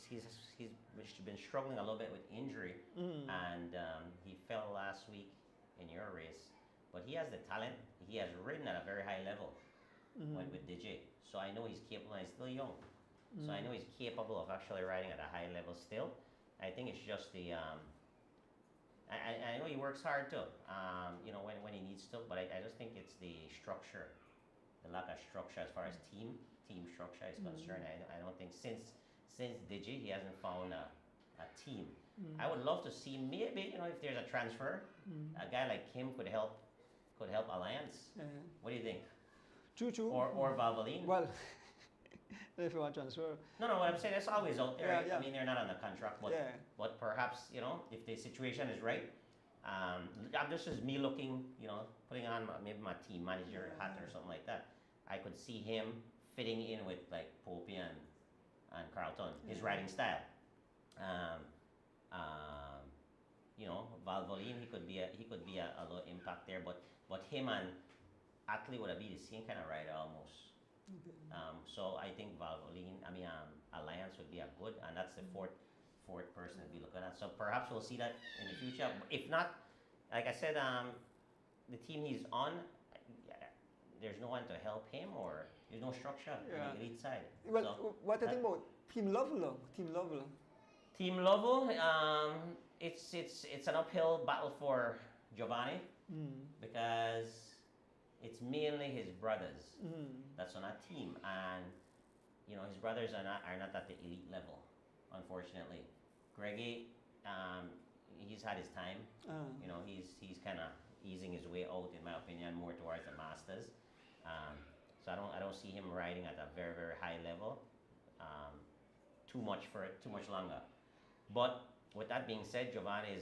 been struggling a little bit with injury, and he fell last week in your race. But he has the talent. He has ridden at a very high level with DJ. So I know he's capable, and he's still young. So I know he's capable of actually riding at a high level still. I think it's just the I know he works hard too. You know, when he needs to, but I just think it's the structure, the lack of structure as far as team structure is concerned. I don't think since Digi he hasn't found a team. I would love to see, maybe, you know, if there's a transfer, a guy like him could help Alliance. What do you think? True. Or Valvoline? Well, if you want to transfer. No, what I'm saying, it's always out there. Yeah, Right? yeah. I mean, they're not on the contract, but perhaps, you know, if the situation is right, this is me looking, you know, putting on maybe my team manager hat or something like that. I could see him fitting in with like Pope and Carlton, his riding style. You know, Valvoline, he could be a low impact there, but him and Atlee would be the same kind of rider almost. So I think Alliance would be a good, and that's the fourth person to be looking at. So perhaps we'll see that in the future. If not, like I said, the team he's on, there's no one to help him, or there's no structure on the elite side. Well, So what do you think about Team Lovell? Team Lovell, it's an uphill battle for Giovanni because it's mainly his brothers that's on that team, and you know his brothers are not at the elite level, unfortunately. Greggy, he's had his time. You know, he's kind of easing his way out, in my opinion, more towards the Masters. So I don't see him riding at a very, very high level too much longer. But with that being said, Giovanni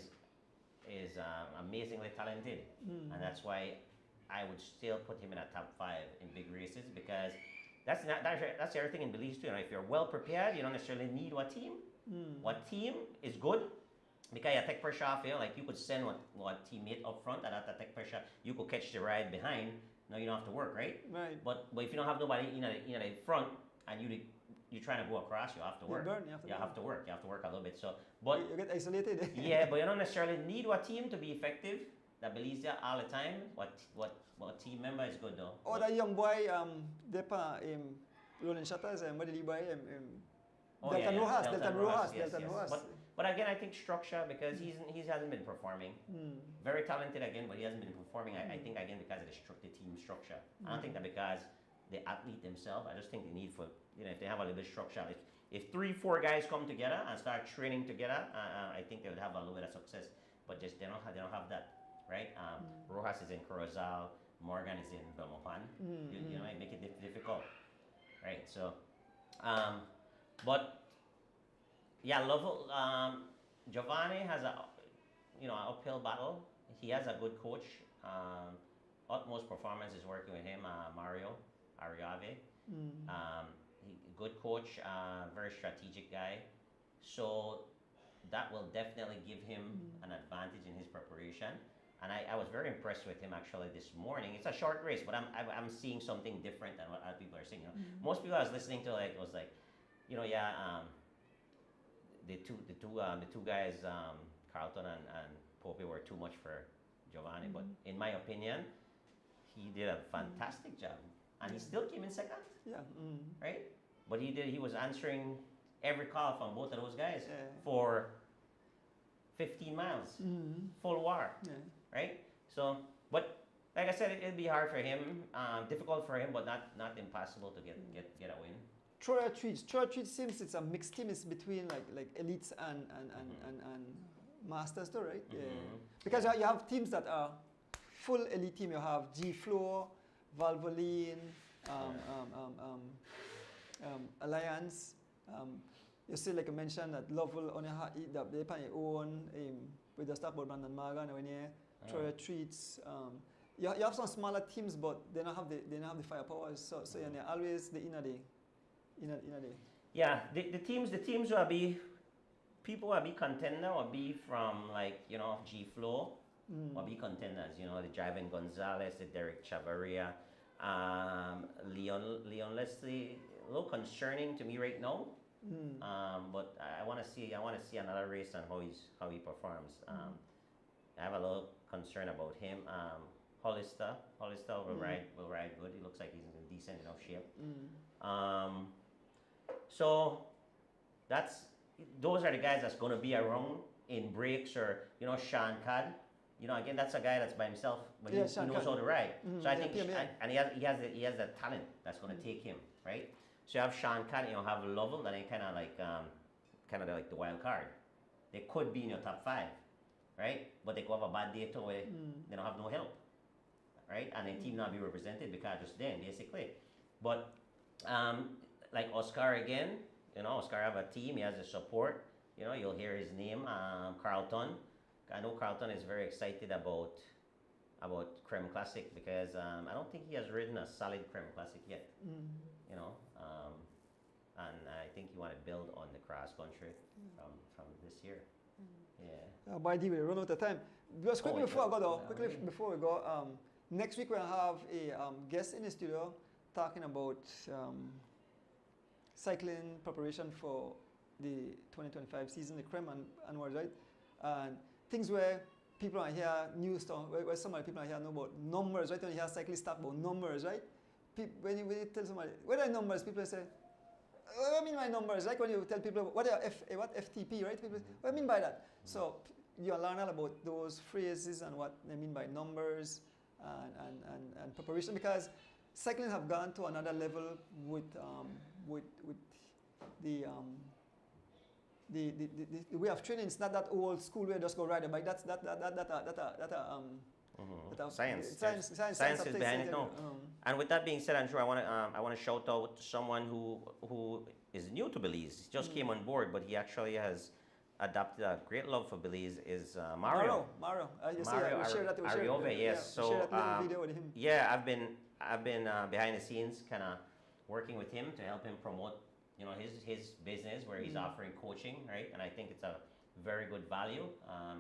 is amazingly talented, and that's why I would still put him in a top 5 in big races, because that's everything in Belize too. You know, if you're well prepared, you don't necessarily need what team. What team is good, because you take pressure off you. Like you could send what teammate up front, and after take pressure, you could catch the ride behind. No, you don't have to work, right? Right. But if you don't have nobody in the front, and you're trying to go across, you have to work. You have to work a little bit. So, but you get isolated. yeah, but you don't necessarily need what team to be effective. That believes that all the time. What team member is good though. Oh, that young boy, Depa, rolling shutters, what did he buy? Delton Rojas. But again, I think structure, because he hasn't been performing. Very talented again, but he hasn't been performing. I think again because of the team structure. I don't think that because the athlete themselves. I just think the need for, if they have a little bit of structure. If 3-4 guys come together and start training together, I think they would have a little bit of success. But just they don't have that, right? Rojas is in Corozal, Morgan is in Belmopan. You know, it make it difficult, right? So, but yeah, Lovell, Giovanni has an uphill battle. He has a good coach. Utmost Performance is working with him, Mario Arriave. Good coach, very strategic guy. So that will definitely give him an advantage in his preparation. And I was very impressed with him actually this morning. It's a short race, but I'm seeing something different than what other people are seeing. Most people I was listening to was like, the two guys, Carlton and Pope, were too much for Giovanni. But in my opinion, he did a fantastic job, and he still came in second. Yeah. Right. But he was answering every call from both of those guys for 15 miles, full war. Yeah. Right? So, but like I said, it'd be hard for him, difficult for him, but not impossible to get a win. Troya Treats seems it's a mixed team. It's between like elites and masters too, right? Yeah. Because you have teams that are full elite team. You have G-Flow, Valvoline, Alliance. You see, like I mentioned, that Lovell only they on their own. We just talk about Brandon Morgan when you Troya Treats. You have some smaller teams, but they don't have the firepower. So you're always the inner day. Yeah, the teams will be people will be contender will be from G-Flow will be contenders. The Javan Gonzalez, the Derek Chavarria, Leon Leslie. A little concerning to me right now. But I want to see another race on how he performs. I have a little concern about him. Hollister will ride good. He looks like he's in decent enough shape. So those are the guys that's going to be around in breaks, or Sean Codd. Again, that's a guy that's by himself, but he knows how to ride. So I think and he has the talent that's going to take him, right? So you have Sean Codd, have Lovell, that ain't kind of like the wild card. They could be in your top 5, right? But they could have a bad day too, where they don't have no help, right? And the team not be represented because just them, basically. But like Oscar again, Oscar have a team. He has the support. You'll hear his name, Carlton. I know Carlton is very excited about Creme Classic, because I don't think he has ridden a solid Creme Classic yet. And I think he want to build on the cross country from this year. Yeah. By the way, run out of time. Just quickly before we go, next week we'll have a guest in the studio talking about cycling preparation for the 2025 season, the Creme and right? And things where people are here, new stuff, where some of the people are here know about numbers, right? When you hear cyclists talk about numbers, right? When you tell somebody, what are numbers? People say, what do I mean by numbers? Like when you tell people, what FTP, right? People say, what do I mean by that? So you'll learn all about those phrases and what they mean by numbers and preparation, because cycling have gone to another level with the way of training. It's not that old school where you just go ride a bike. That's But, Science. Science Science is updates behind it it, now. And with that being said, Andrew, I want to shout out to someone who is new to Belize. He just came on board, but he actually has adopted a great love for Belize. Is Mario. Mario. You see, Mario we shared that. We shared, Ariove, yes. yeah, So we shared that little video with him. yeah, I've been behind the scenes, kind of working with him to help him promote, his business where he's offering coaching, right? And I think it's a very good value.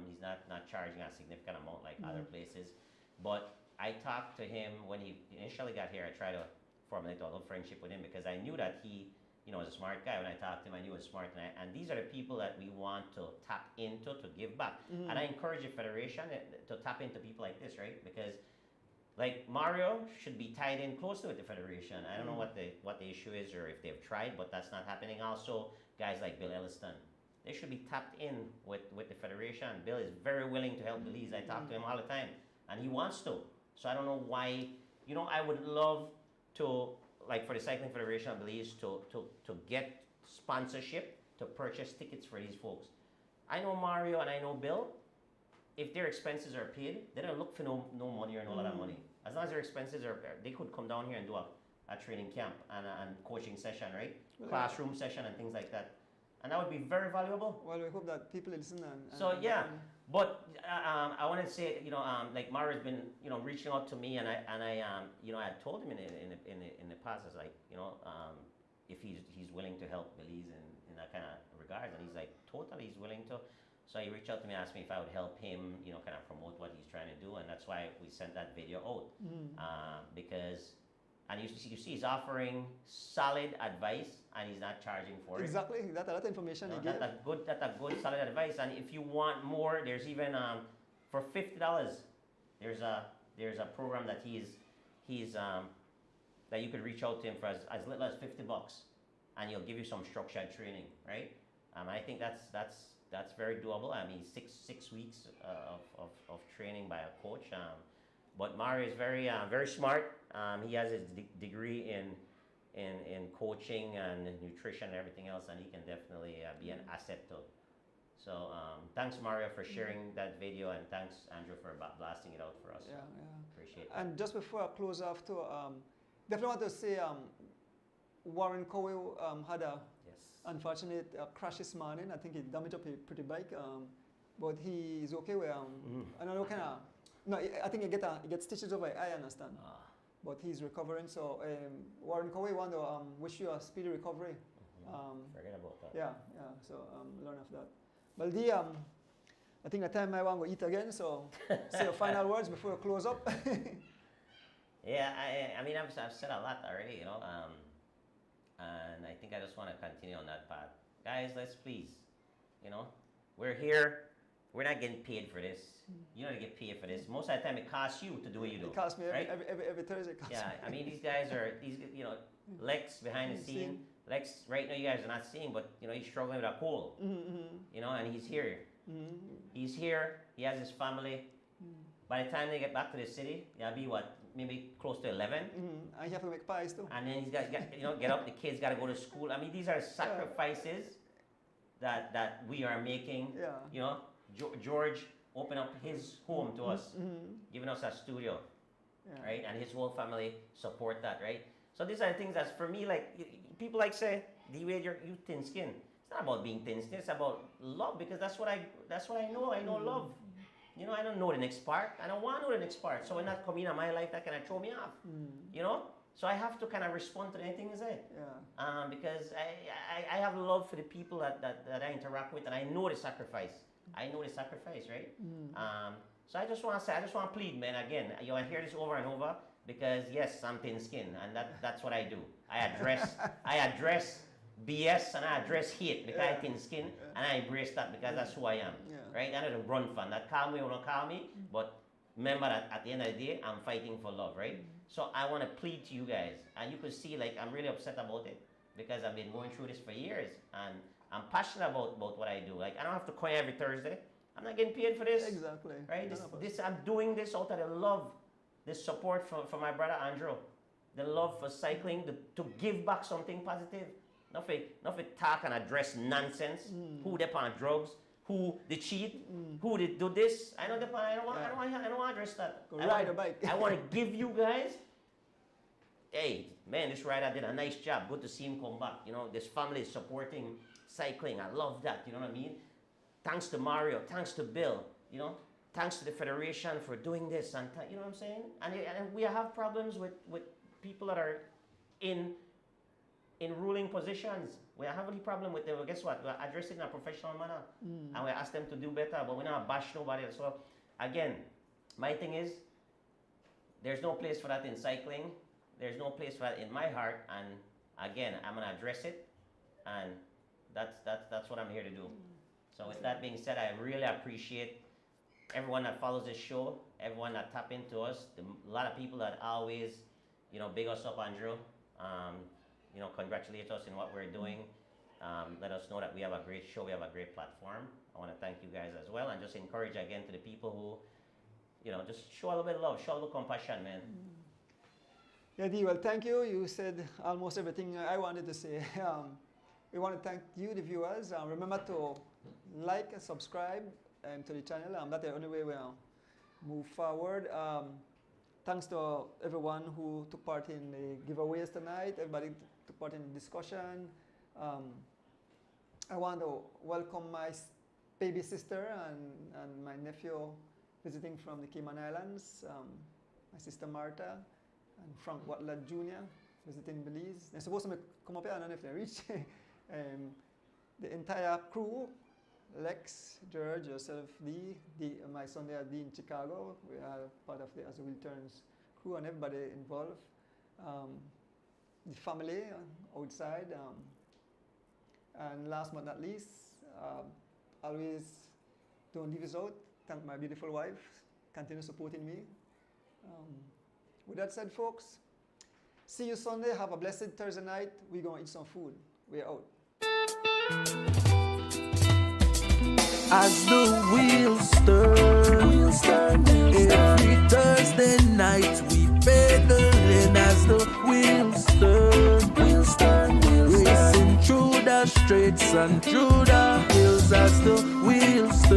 He's not charging a significant amount like other places, but I talked to him when he initially got here. I tried to formulate a little friendship with him because I knew that he, was a smart guy. When I talked to him, I knew he was smart, and these are the people that we want to tap into to give back. And I encourage the federation to tap into people like this, right? Because like Mario should be tied in closely with the federation. I don't know what the issue is or if they've tried, but that's not happening. Also, guys like Bill Elliston, they should be tapped in with the federation. Bill is very willing to help Belize. I talk to him all the time, and he wants to. So I don't know why. I would love to, like, for the Cycling Federation of Belize to get sponsorship to purchase tickets for these folks. I know Mario and I know Bill. If their expenses are paid, they don't look for no money or no lot of money. As long as their expenses are, they could come down here and do a training camp and coaching session, right? Well, Classroom session and things like that. And that would be very valuable. Well, we hope that people listen and So yeah, but I want to say, like Mario's been, reaching out to me, and I I told him in the past, I was like, if he's willing to help Belize in that kind of regards, and he's like, totally, he's willing to. So he reached out to me, asked me if I would help him, kind of promote what he's trying to do, and that's why we sent that video out, because. And you see, he's offering solid advice, and he's not charging for it. exactly that's a lot of information he gave. That's a good solid advice. And if you want more, there's even for $50, there's a program that he's that you could reach out to him for as little as $50, and he'll give you some structured training, right? I think that's very doable. I mean, six weeks of training by a coach. But Mario is very smart. He has his degree in coaching and nutrition and everything else, and he can definitely be an asset to. So thanks, Mario, for sharing that video, and thanks, Andrew, for blasting it out for us. Yeah. Appreciate it. And just before I close off too, definitely want to say Warren Cowie had a unfortunate crash this morning. I think he damaged up a pretty bike, but he's okay with I don't know kind of. No, I think he get stitches over. I understand, but he's recovering. So Warren Cowie, want to wish you a speedy recovery. Forget about that. Yeah. So learn of that. Well, I think the time I want to eat again. So say your final words before we close up. Yeah, I mean, I've said a lot already, and I think I just want to continue on that path. Guys, let's please, we're here. We're not getting paid for this. You don't get paid for this. Most of the time, it costs you to do what you do. It costs me right? every Thursday. It costs Yeah, me. I mean, these guys are Lex behind the scene. Lex, right now, you guys are not seeing, but he's struggling with a cold. And he's here. He's here. He has his family. By the time they get back to the city, it'll be what, maybe close to 11. And you have to make pies too. And then he's got get up. The kids got to go to school. I mean, these are sacrifices that we are making. Yeah. George opened up his home to us, giving us a studio, right? And his whole family support that, right? So these are the things that's for me, like people like say, D-Wade, you thin skin. It's not about being thin skin. It's about love, because that's what I know. I know love. I don't know the next part. I don't want to know the next part. So when that come in my life, that kind of throw me off. So I have to kind of respond to anything you say. Yeah. Because I have love for the people that I interact with, and I know the sacrifice. I know the sacrifice, right? So I just want to plead, man, again, I hear this over and over, because yes, I'm thin skin, and that's what I do. I address BS and I address hate because I'm thin skin, and I embrace that because that's who I am, right? I don't run from that. Call me or don't call me, but remember that at the end of the day, I'm fighting for love, right? So I want to plead to you guys, and you could see, like, I'm really upset about it because I've been going through this for years, and I'm passionate about what I do. Like, I don't have to coin every Thursday. I'm not getting paid for this. Exactly. Right? I'm doing this out of the love, the support from my brother Andrew, the love for cycling, to give back something positive. Not for talk and address nonsense. Who they on drugs? who did cheat, who did do this. I don't want to address that. Go ride a bike. I want to give you guys, hey, man, this rider did a nice job. Good to see him come back. You know, this family is supporting cycling. I love that. You know what I mean? Thanks to Mario. Thanks to Bill. You know, thanks to the federation for doing this. And you know what I'm saying? And we have problems with people that are in ruling positions. We have any problem with them. Well, guess what? We're addressing in a professional manner. And we ask them to do better, but we're not bash nobody. So again, my thing is, there's no place for that in cycling. There's no place for that in my heart. And again, I'm gonna address it. And that's what I'm here to do. So with that being said, I really appreciate everyone that follows this show, everyone that tap into us, a lot of people that always, you know, big us up, Andrew. You know, congratulate us in what we're doing. Let us know that we have a great show, we have a great platform. I want to thank you guys as well, and just encourage again to the people who, you know, just show a little bit of love, show a little compassion, man. Yeah, Dee, well, thank you. You said almost everything I wanted to say. We want to thank you, the viewers. Remember to like and subscribe to the channel. That's the only way we'll move forward. Thanks to everyone who took part in the giveaways tonight. Everybody took part in the discussion. I want to welcome my baby sister and my nephew visiting from the Cayman Islands. My sister Martha and Frank Watler Jr. visiting Belize. They're supposed to come up here. I don't know if they reach. The entire crew, Lex, George, yourself, Dee, my son there, Dee in Chicago. We are part of the As the Wheel Turns crew and everybody involved. The family outside. And last but not least, always don't leave us out. Thank my beautiful wife. Continue supporting me. With that said, folks, see you Sunday. Have a blessed Thursday night. We're going to eat some food. We're out. As the wheels turn, every Thursday night we pedaling. As the wheels turn, racing through the streets and through the hills. As the wheels turn.